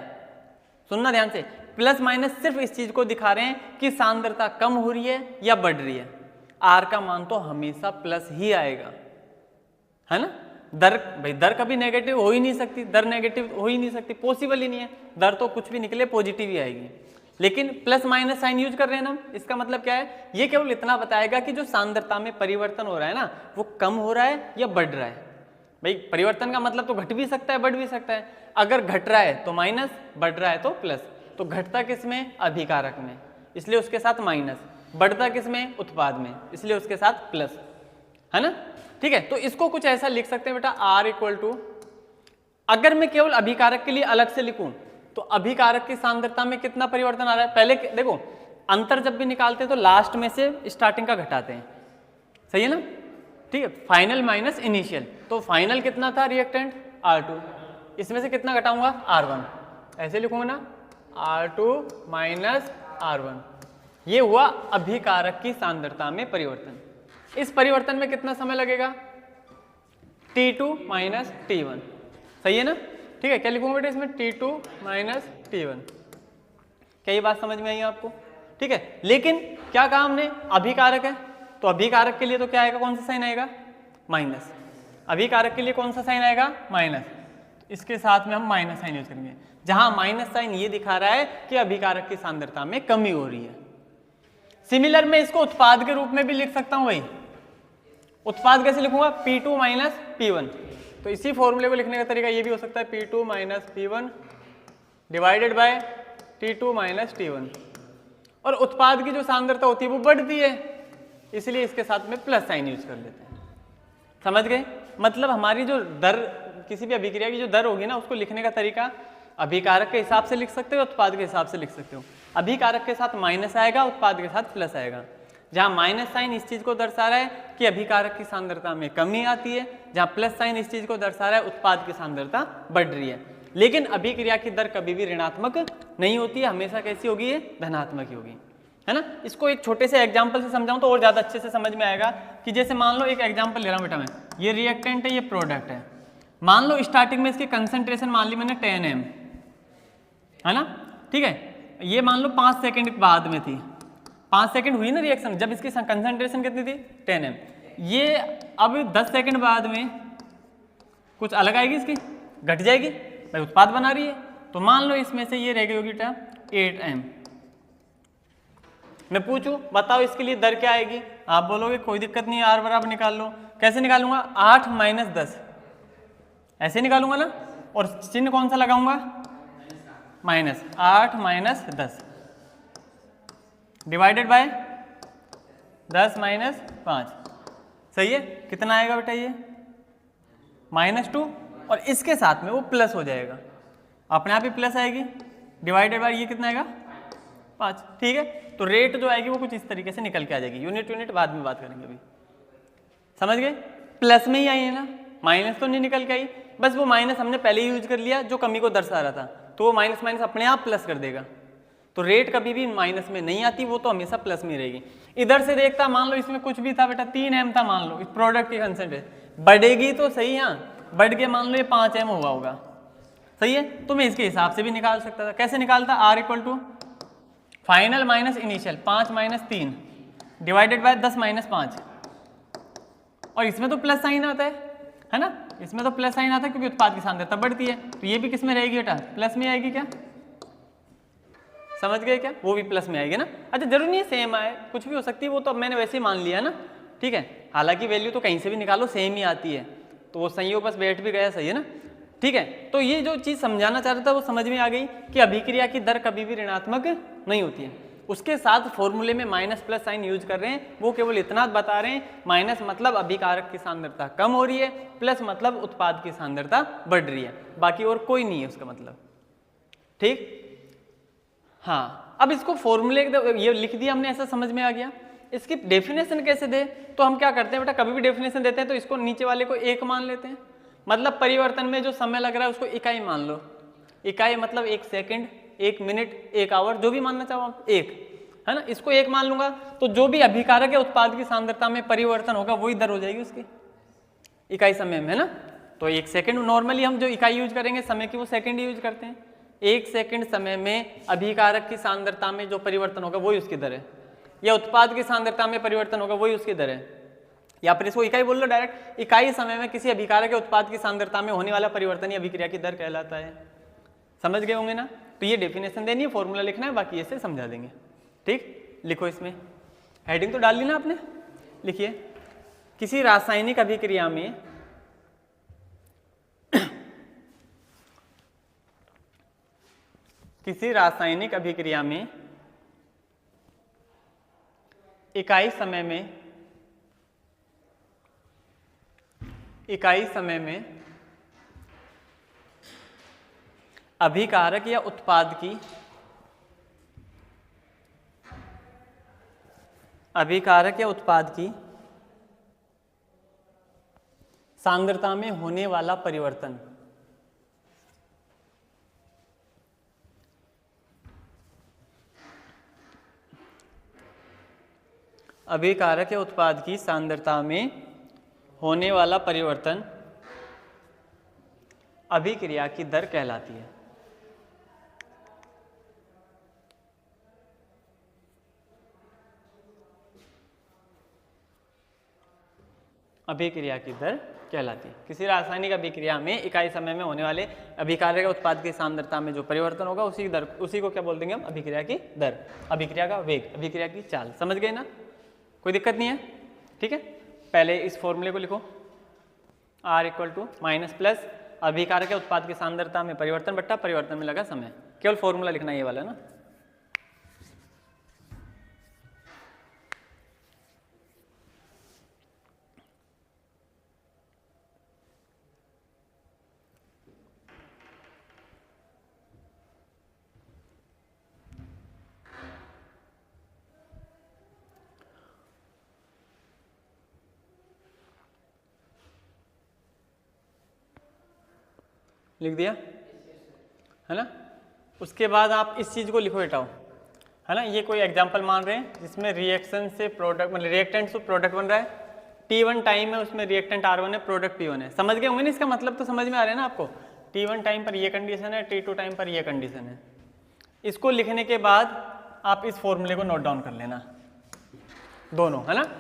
सुनना ध्यान से, प्लस माइनस सिर्फ इस चीज को दिखा रहे हैं कि सांद्रता कम हो रही है या बढ़ रही है। आर का मान तो हमेशा प्लस ही आएगा, है ना। दर भाई दर कभी नेगेटिव हो ही नहीं सकती, दर नेगेटिव हो ही नहीं सकती, पॉसिबल ही नहीं है। दर तो कुछ भी निकले पॉजिटिव ही आएगी, लेकिन प्लस माइनस साइन यूज कर रहे हैं ना, इसका मतलब क्या है, ये केवल इतना बताएगा कि जो सांद्रता में परिवर्तन हो रहा है ना वो कम हो रहा है या बढ़ रहा है। भाई परिवर्तन का मतलब तो घट भी सकता है बढ़ भी सकता है, अगर घट रहा है तो माइनस, बढ़ रहा है तो प्लस। तो घटता किस में, अभिकारक में, इसलिए उसके साथ माइनस, बढ़ता किस में, उत्पाद में, इसलिए उसके साथ प्लस, है ना। ठीक है, तो इसको कुछ ऐसा लिख सकते हैं बेटा, आर इक्वल टू, अगर मैं केवल अभिकारक के लिए अलग से लिखूं तो अभिकारक की सांद्रता में कितना परिवर्तन आ रहा है। पहले देखो अंतर जब भी निकालते हैं तो लास्ट में से स्टार्टिंग का घटाते हैं, सही है ना। ठीक है, फाइनल माइनस इनिशियल, तो फाइनल कितना था रिएक्टेंट R2, इसमें से कितना घटाऊंगा R1, ऐसे लिखूंगा ना, R2 माइनस R1। ये हुआ अभिकारक की सांद्रता में परिवर्तन। इस परिवर्तन में कितना समय लगेगा, T2 माइनस T1, सही है ना। ठीक है, क्या लिखूंगा बेटा इसमें, T2 माइनस T1। क्या ये बात समझ में आई आपको? ठीक है, लेकिन क्या कहा हमने, अभिकारक है तो अभिकारक के लिए तो क्या आएगा, कौन सा साइन आएगा, माइनस। अभिकारक के लिए कौन सा साइन आएगा, माइनस। इसके साथ में हम माइनस साइन यूज करेंगे, जहां माइनस साइन ये दिखा रहा है कि अभिकारक की सांद्रता में कमी हो रही है। सिमिलर मैं इसको उत्पाद के रूप में भी लिख सकता हूं भाई। उत्पाद कैसे लिखूंगा? P2 minus P1। तो इसी फॉर्मूले को लिखने का तरीका ये भी हो सकता है, P2 minus P1 divided by T2 minus T1। और उत्पाद की जो सांद्रता होती है वो बढ़ती है, इसलिए इसके साथ में प्लस साइन यूज कर लेते हैं। समझ गए? मतलब हमारी जो दर, किसी भी अभिक्रिया की जो दर होगी ना, उसको लिखने का तरीका अभिकारक के हिसाब से लिख सकते हो, उत्पाद के हिसाब से लिख सकते हो। अभिकारक के साथ माइनस आएगा, उत्पाद के साथ प्लस आएगा। जहाँ माइनस साइन इस चीज को दर्शा रहा है कि अभिकारक की सांद्रता में कमी आती है, जहाँ प्लस साइन इस चीज को दर्शा रहा है उत्पाद की सांद्रता बढ़ रही है। लेकिन अभिक्रिया की दर कभी भी ऋणात्मक नहीं होती है, हमेशा कैसी होगी? ये धनात्मक ही होगी, है ना। इसको एक छोटे से एग्जाम्पल से समझाऊं तो और ज्यादा अच्छे से समझ में आएगा कि जैसे मान लो एक एग्जाम्पल ले रहा हूं बेटा मैं, ये रिएक्टेंट है, ये प्रोडक्ट है। मान लो स्टार्टिंग में इसकी कंसंट्रेशन मान ली मैंने 10 m, है ना, ठीक है। ये मान लो 5 सेकंड बाद में थी, 5 सेकंड हुई ना रिएक्शन, जब इसकी कंसंट्रेशन कितनी थी? 10 m। ये अब 10 सेकंड बाद में कुछ अलग आएगी, इसकी घट जाएगी भाई, उत्पाद बना रही है। तो मान लो इसमें से ये रह गई होगी 8 m। मैं पूछूं बताओ इसके लिए दर क्या आएगी? आप बोलोगे कोई दिक्कत नहीं, R बराबर निकाल लो। कैसे निकालूंगा? 8 माइनस 10, ऐसे निकालूंगा ना, और चिन्ह कौन सा लगाऊंगा? Minus. 8 minus 10 divided by 10 minus 5, सही है। कितना आएगा बेटा? ये -2, और इसके साथ में वो प्लस हो जाएगा, अपने आप ही प्लस आएगी, डिवाइडेड बाय ये कितना आएगा? 5, ठीक है। तो रेट जो आएगी वो कुछ इस तरीके से निकल के आ जाएगी। यूनिट बाद में बात करेंगे, अभी समझ गए? प्लस में ही आई है ना, माइनस तो नहीं निकल के आई, बस वो माइनस हमने पहले ही यूज कर लिया जो कमी को दर्शा रहा था, तो वो माइनस माइनस अपने आप प्लस कर देगा। तो रेट कभी भी माइनस में नहीं आती, वो तो हमेशा प्लस में रहेगी। इधर से देखता, मान लो इसमें कुछ भी था बेटा, 3 m था मान लो, इस प्रोडक्ट की कंसंट्रेशन बढ़ेगी तो सही, यहाँ बढ़ के मान लो ये 5 m हुआ होगा, सही है। तो मैं इसके हिसाब से भी निकाल सकता था। कैसे निकालता? R equal to final minus initial, 5 minus 3 divided by 10 minus 5, और इसमें तो प्लस साइन आता है ना, इसमें तो प्लस साइन आता है क्योंकि उत्पाद की सांद्रता बढ़ती है। तो ये भी किस में रहेगी बेटा? प्लस में आएगी क्या? समझ गए क्या? वो भी प्लस में आएगी ना। अच्छा, जरूरी नहीं है सेम आए, कुछ भी हो सकती है, वो तो अब मैंने वैसे ही मान लिया ना, ठीक है। हालांकि वैल्यू तो कहीं से भी निकालो सेम ही आती है, तो वो संयोग बस बैठ भी गया, सही है ना, ठीक है। तो ये जो चीज समझाना चाह रहा था वो समझ में आ गई कि अभिक्रिया की दर कभी भी ऋणात्मक नहीं होती है। उसके साथ फॉर्मूले में माइनस प्लस साइन यूज कर रहे हैं, वो केवल इतना बता रहे हैं, माइनस मतलब अभिकारक की सांद्रता कम हो रही है, प्लस मतलब उत्पाद की सांद्रता बढ़ रही है, बाकी और कोई नहीं है उसका मतलब, ठीक। हाँ, अब इसको फॉर्मूले ये लिख दिया हमने, ऐसा समझ में आ गया। इसकी डेफिनेशन कैसे दे? तो हम क्या करते हैं बेटा, कभी भी डेफिनेशन देते हैं तो इसको नीचे वाले को 1 मान लेते हैं, मतलब परिवर्तन में जो समय लग रहा है उसको इकाई मान लो। इकाई मतलब 1 सेकंड, 1 मिनट, 1 आवर, जो भी मानना चाहो आप, 1, है ना। इसको 1 मान लूंगा तो जो भी अभिकारक या उत्पाद की सांद्रता में परिवर्तन होगा वही दर हो जाएगी उसकी इकाई समय में, है ना। तो 1 सेकंड, नॉर्मली हम जो इकाई यूज करेंगे समय की वो सेकंड यूज करते हैं। 1 सेकंड समय में अभिकारक की सांद्रता में जो परिवर्तन होगा वही उसकी दर है, या उत्पाद की सांद्रता में परिवर्तन होगा वही उसकी दर है, या फिर इसको इकाई बोल लो डायरेक्ट। इकाई समय में किसी अभिकारक के उत्पाद की सांद्रता में होने वाला परिवर्तन ही अभिक्रिया की दर कहलाता है। समझ गए होंगे ना। तो ये डेफिनेशन देनी है, फॉर्मूला लिखना है, बाकी ऐसे समझा देंगे, ठीक। लिखो, इसमें हेडिंग तो डाल ली ना आपने, लिखिए। किसी रासायनिक अभिक्रिया में किसी रासायनिक अभिक्रिया में इकाई समय में अभिकारक या उत्पाद की सांद्रता में होने वाला परिवर्तन अभिकारक या उत्पाद की सांद्रता में होने वाला परिवर्तन अभिक्रिया की दर कहलाती है। अभिक्रिया की दर कहलाती है। किसी रासायनिक अभिक्रिया में इकाई समय में होने वाले अभिकार्य का उत्पाद की सांद्रता में जो परिवर्तन होगा उसी को क्या बोल देंगे हम, अभिक्रिया की दर, अभिक्रिया का वेग, अभिक्रिया की चाल। समझ गए ना, कोई दिक्कत नहीं है? ठीक है, पहले इस फॉर्मूले को लिखो, R = माइनस प्लस अभिकार्य के उत्पाद की सांद्रता में परिवर्तन बट्टा परिवर्तन में लगा समय। केवल फॉर्मूला लिखना ये वाला ना। लिख दिया है ना। उसके बाद आप इस चीज़ को लिखो बेटाओ, है ना। ये कोई एग्जांपल मान रहे हैं जिसमें रिएक्शन से प्रोडक्ट, मतलब रिएक्टेंट से प्रोडक्ट बन रहा है। T1 टाइम है, उसमें रिएक्टेंट R1 है, प्रोडक्ट P1 है। समझ गए होंगे ना, इसका मतलब तो समझ में आ रहा है ना आपको। T1 टाइम पर ये कंडीशन है, T2 टाइम पर ये कंडीशन है। इसको लिखने के बाद आप इस फॉर्मूले को नोट डाउन कर लेना दोनों, है ना।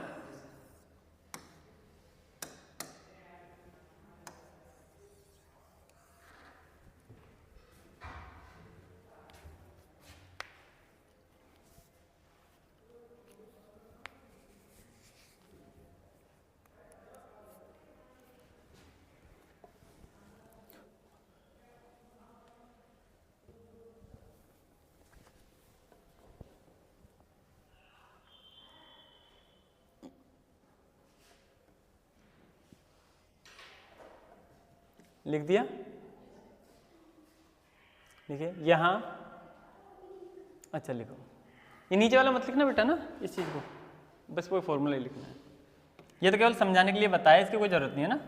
लिख दिया, देखिए यहाँ, अच्छा लिखो, ये नीचे वाला मत लिखना बेटा ना, इस चीज़ को बस वो फॉर्मूला ही लिखना है। ये तो केवल समझाने के लिए बताया, इसकी कोई ज़रूरत नहीं है ना।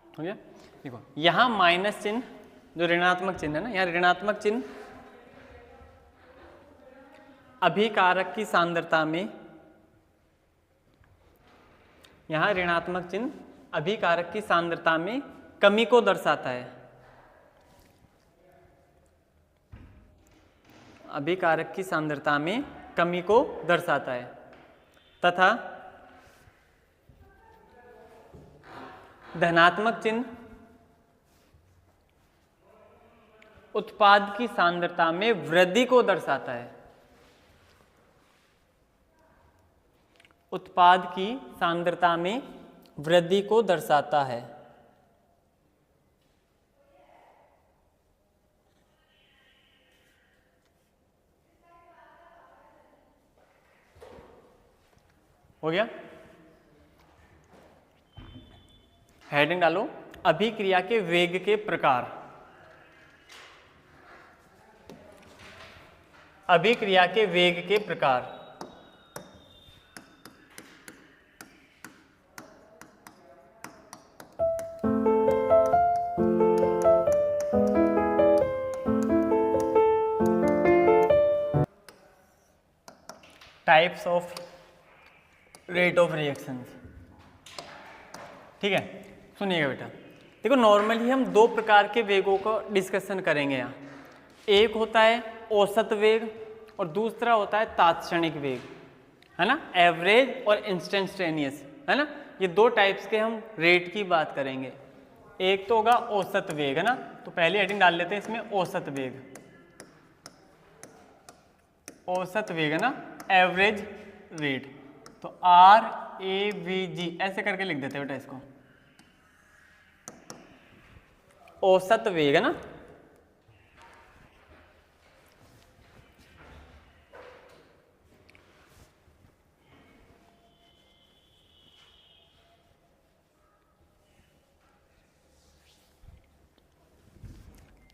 हो गया। देखो यहाँ माइनस चिन्ह, जो ऋणात्मक चिन्ह है ना, यहाँ ऋणात्मक चिन्ह अभिकारक की सांद्रता में, यहाँ ऋणात्मक चिन्ह अभिकारक की सांद्रता में कमी को दर्शाता है। अभिकारक की सांद्रता में कमी को दर्शाता है तथा धनात्मक चिन्ह उत्पाद की सांद्रता में वृद्धि को दर्शाता है। उत्पाद की सांद्रता में वृद्धि को दर्शाता है। हो गया। हेडिंग डालो, अभिक्रिया के वेग के प्रकार। अभिक्रिया के वेग के प्रकार। Types of rate of reactions. ठीक है, सुनिएगा बेटा। देखो नॉर्मली हम दो प्रकार के वेगों को डिस्कशन करेंगे यहाँ। एक होता है औसत वेग और दूसरा होता है तात्क्षणिक वेग, है ना, एवरेज और इंस्टेंटेनियस, है ना। ये दो टाइप्स के हम रेट की बात करेंगे। एक तो होगा औसत वेग, है ना, तो पहले हेडिंग डाल लेते हैं इसमें औसत वेग। औसत वेग है ना, एवरेज रेट, तो RAVG ऐसे करके लिख देते हैं बेटा इसको, औसत वेग, है ना।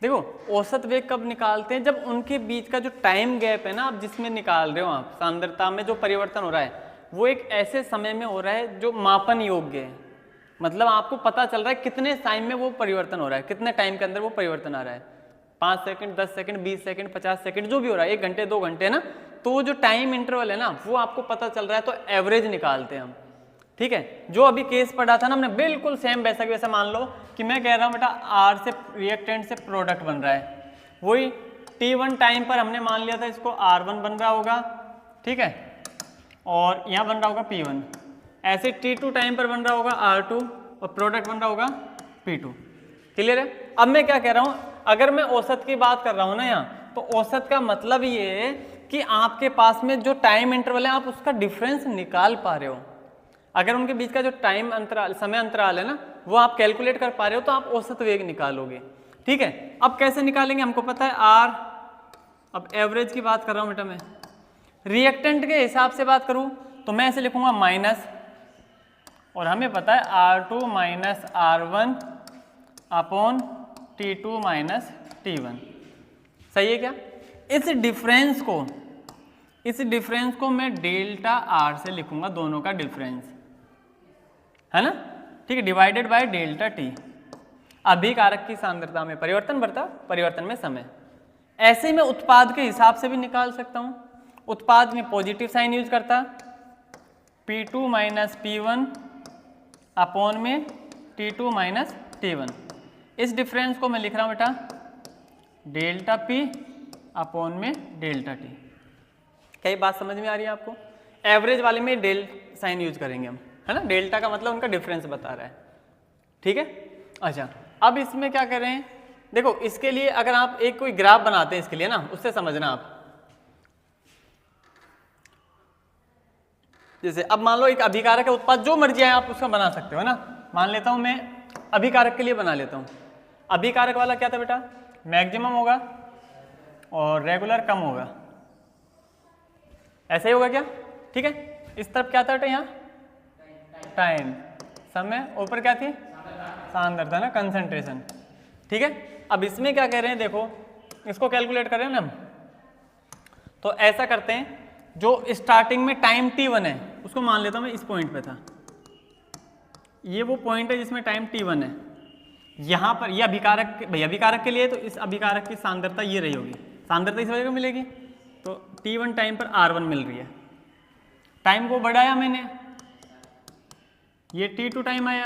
देखो औसत वेग कब निकालते हैं, जब उनके बीच का जो टाइम गैप है ना, आप जिसमें निकाल रहे हो, आप सांद्रता में जो परिवर्तन हो रहा है वो एक ऐसे समय में हो रहा है जो मापन योग्य है। मतलब आपको पता चल रहा है कितने टाइम में वो परिवर्तन हो रहा है, कितने टाइम के अंदर वो परिवर्तन आ रहा है, 5 सेकंड, 10 सेकंड, 20 सेकंड, 50 सेकंड, जो भी हो रहा है, 1 घंटे 2 घंटे, ना। तो जो टाइम इंटरवल है ना, वो आपको पता चल रहा है, तो एवरेज निकालते हैं हम। ठीक है, जो अभी केस पढ़ा था ना हमने बिल्कुल सेम वैसा कि वैसा मान लो कि मैं कह रहा हूँ बेटा आर से रिएक्टेंट से प्रोडक्ट बन रहा है, वही T1 टाइम पर हमने मान लिया था इसको R1 बन रहा होगा, ठीक है, और यहाँ बन रहा होगा P1, ऐसे T2 टाइम पर बन रहा होगा R2 और प्रोडक्ट बन रहा होगा P2। क्लियर है? अब मैं क्या कह रहा हूँ, अगर मैं औसत की बात कर रहा हूँ ना यहाँ, तो औसत का मतलब ये है कि आपके पास में जो टाइम इंटरवल है आप उसका डिफरेंस निकाल पा रहे हो। अगर उनके बीच का जो टाइम अंतराल, समय अंतराल है ना, वो आप कैलकुलेट कर पा रहे हो तो आप औसत वेग निकालोगे। ठीक है, अब कैसे निकालेंगे हमको पता है आर, अब एवरेज की बात कर रहा हूँ बेटा मैं, रिएक्टेंट के हिसाब से बात करूँ तो मैं ऐसे लिखूंगा माइनस, और हमें पता है R2 minus R1 upon T2 minus T1। सही है क्या? इस डिफरेंस को मैं डेल्टा R से लिखूंगा, दोनों का डिफरेंस है ना, ठीक है, डिवाइडेड बाय डेल्टा T। अभिकारक की सांद्रता में परिवर्तन बढ़ता, परिवर्तन में समय। ऐसे ही मैं उत्पाद के हिसाब से भी निकाल सकता हूं। उत्पाद में पॉजिटिव साइन यूज करता, P2 माइनस P1 अपॉन में T2 माइनस T1। इस डिफरेंस को मैं लिख रहा हूं बेटा डेल्टा P अपॉन में डेल्टा T। क्या ये बात समझ में आ रही है आपको? एवरेज वाले में डेल साइन यूज करेंगे हम, है ना, डेल्टा का मतलब उनका डिफरेंस बता रहा है। ठीक है, अच्छा अब इसमें क्या कर रहे हैं, देखो इसके लिए अगर आप एक कोई ग्राफ बनाते हैं इसके लिए ना, उससे समझना आप। जैसे अब मान लो एक अभिकारक है, उत्पाद जो मर्जी है आप उसका बना सकते हो ना। मान लेता हूं मैं अभिकारक के लिए बना लेता हूं। अभिकारक वाला क्या था बेटा, मैक्सिमम होगा और रेगुलर कम होगा, ऐसा ही होगा क्या? ठीक है, इस तरफ क्या था बेटा, यहाँ टाइम, समय, ऊपर क्या थी सांद्रता ना, कंसंट्रेशन। ठीक है, अब इसमें क्या कह रहे हैं, देखो इसको कैलकुलेट कर रहे हैं ना हम, तो ऐसा करते हैं, जो स्टार्टिंग में टाइम T1 है उसको मान लेता हूं मैं इस पॉइंट पे था, ये वो पॉइंट है जिसमें टाइम T1 है। यहाँ पर ये अभिकारक, भाई अभिकारक के लिए तो इस अभिकारक की सांद्रता ये रही होगी, सांद्रता इस वजह से मिलेगी, तो T1 टाइम पर R1 मिल रही है, टाइम को बढ़ाया मैंने, ये T2 टाइम आया,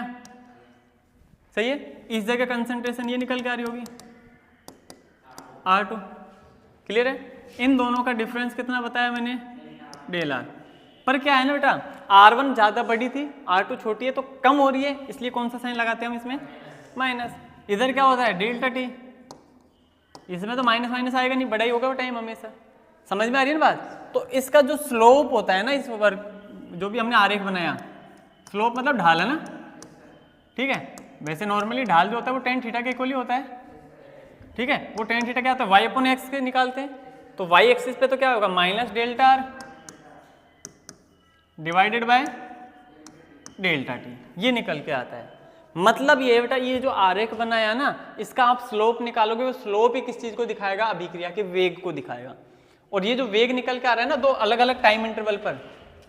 सही है, इस जगह कंसंट्रेशन ये निकल के आ रही होगी R2। क्लियर है? इन दोनों का डिफरेंस कितना बताया मैंने, डेल R। पर क्या है ना बेटा, R1 ज़्यादा बड़ी थी, R2 छोटी है, तो कम हो रही है, इसलिए कौन सा साइन लगाते हैं हम इसमें, माइनस। इधर क्या होता है डेल्टा T, इसमें तो माइनस माइनस आएगा नहीं, बड़ा ही होगा वो टाइम हमेशा। समझ में आ रही है ना बात? तो इसका जो स्लोप होता है ना, इस वर्ग जो भी हमने आरेख बनाया, स्लोप मतलब ढाल है ना, ठीक है, वैसे नॉर्मली ढाल जो होता है वो tan थीटा के इक्वल ही होता है। ठीक है, वो tan थीटा क्या होता है, y अपॉन एक्स के निकालते हैं, तो y एक्सिस पे तो क्या होगा minus delta R divided by delta T, ये निकल के आता है। मतलब ये बेटा, ये जो आरेख बनाया ना, इसका आप स्लोप निकालोगे, वो स्लोप ही किस चीज को दिखाएगा, अभिक्रिया के वेग को दिखाएगा। और ये जो वेग निकल के आ रहा है ना, दो अलग अलग टाइम इंटरवल पर,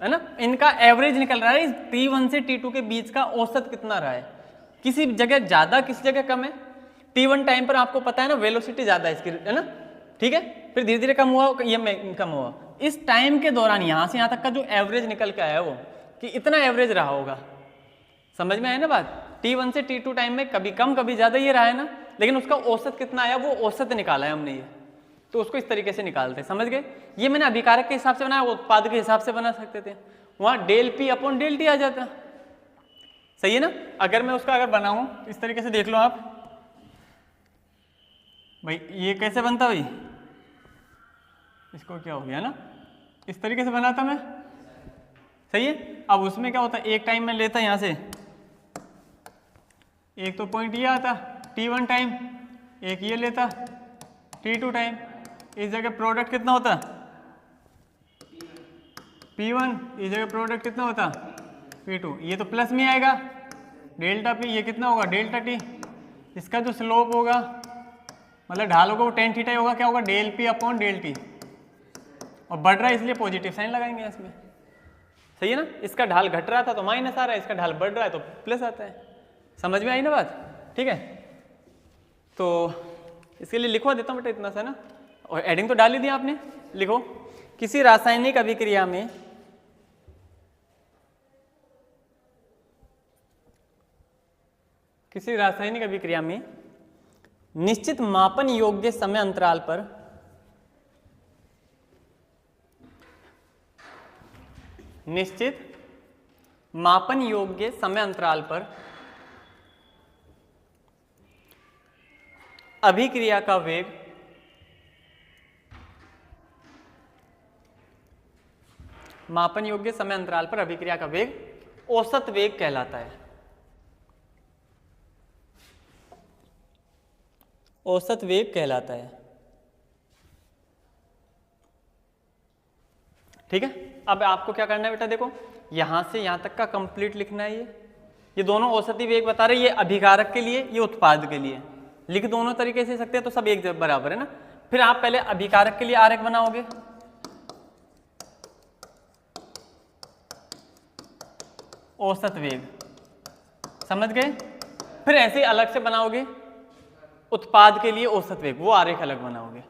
है ना, इनका एवरेज निकल रहा है, T1 से T2 के बीच का औसत कितना रहा है, किसी जगह ज्यादा किसी जगह कम है। T1 टाइम पर आपको पता है ना वेलोसिटी ज्यादा है इसकी, है ना, ठीक है, फिर धीरे धीरे कम हुआ, ये कम हुआ। इस टाइम के दौरान यहाँ से यहाँ तक का जो एवरेज निकल के आया वो कि इतना एवरेज रहा होगा। समझ में आया ना बात? T1 से T2 टाइम में कभी कम कभी ज्यादा ये रहा है ना, लेकिन उसका औसत कितना आया, वो औसत निकाला है हमने ये, तो उसको इस तरीके से निकालते हैं। समझ गए? ये मैंने अभिकारक के हिसाब से बनाया, वो उत्पाद के हिसाब से बना सकते थे, वहां del P upon del T आ जाता। सही है ना? अगर मैं उसका अगर बनाऊं इस तरीके से, देख लो आप भाई, ये कैसे बनता भाई, इसको क्या हो गया ना, इस तरीके से बनाता मैं, सही है। अब उसमें क्या होता है, एक टाइम में लेता यहाँ से, एक तो पॉइंट ये आता T1 टाइम, एक ये लेता T2 टाइम, इस जगह प्रोडक्ट कितना होता P1, इस जगह प्रोडक्ट कितना होता P2, ये तो प्लस में आएगा डेल्टा P, ये कितना होगा डेल्टा T, इसका जो स्लोप होगा मतलब ढाल होगा वो tan थीटा होगा, क्या होगा del P upon del T, और बढ़ रहा है इसलिए पॉजिटिव साइन लगाएंगे इसमें। सही है ना? इसका ढाल घट रहा था तो माइनस आ रहा है, इसका ढाल बढ़ रहा है तो प्लस आता है। समझ में आई ना बात? ठीक है, तो इसके लिए लिखवा देता हूँ बेटा इतना सा ना, और एडिंग तो डाल ही दिया आपने। लिखो, किसी रासायनिक अभिक्रिया में किसी रासायनिक अभिक्रिया में निश्चित मापन योग्य समय अंतराल पर अभिक्रिया का वेग मापन योग्य समय अंतराल पर अभिक्रिया का वेग औसत वेग कहलाता है। औसत वेग कहलाता है। ठीक है, अब आपको क्या करना है बेटा, देखो यहां से यहां तक का कंप्लीट लिखना है। ये दोनों औसती वेग बता रहे, ये अभिकारक के लिए, ये उत्पाद के लिए। लिख दोनों तरीके से सकते हैं तो सब एक बराबर है ना। फिर आप पहले अभिकारक के लिए आरेख बनाओगे, औसत वेग, समझ गए। फिर ऐसे अलग से बनाओगे उत्पाद के लिए औसत वेग, वो आरेख अलग बनाओगे।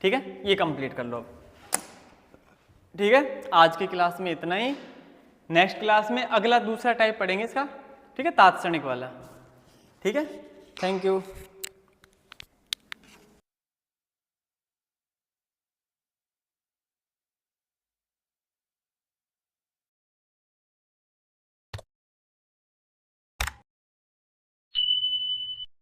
ठीक है, ये कंप्लीट कर लो। ठीक है, आज की क्लास में इतना ही। नेक्स्ट क्लास में अगला दूसरा टाइप पढ़ेंगे इसका, ठीक है, तात्क्षणिक वाला। ठीक है, थैंक यू।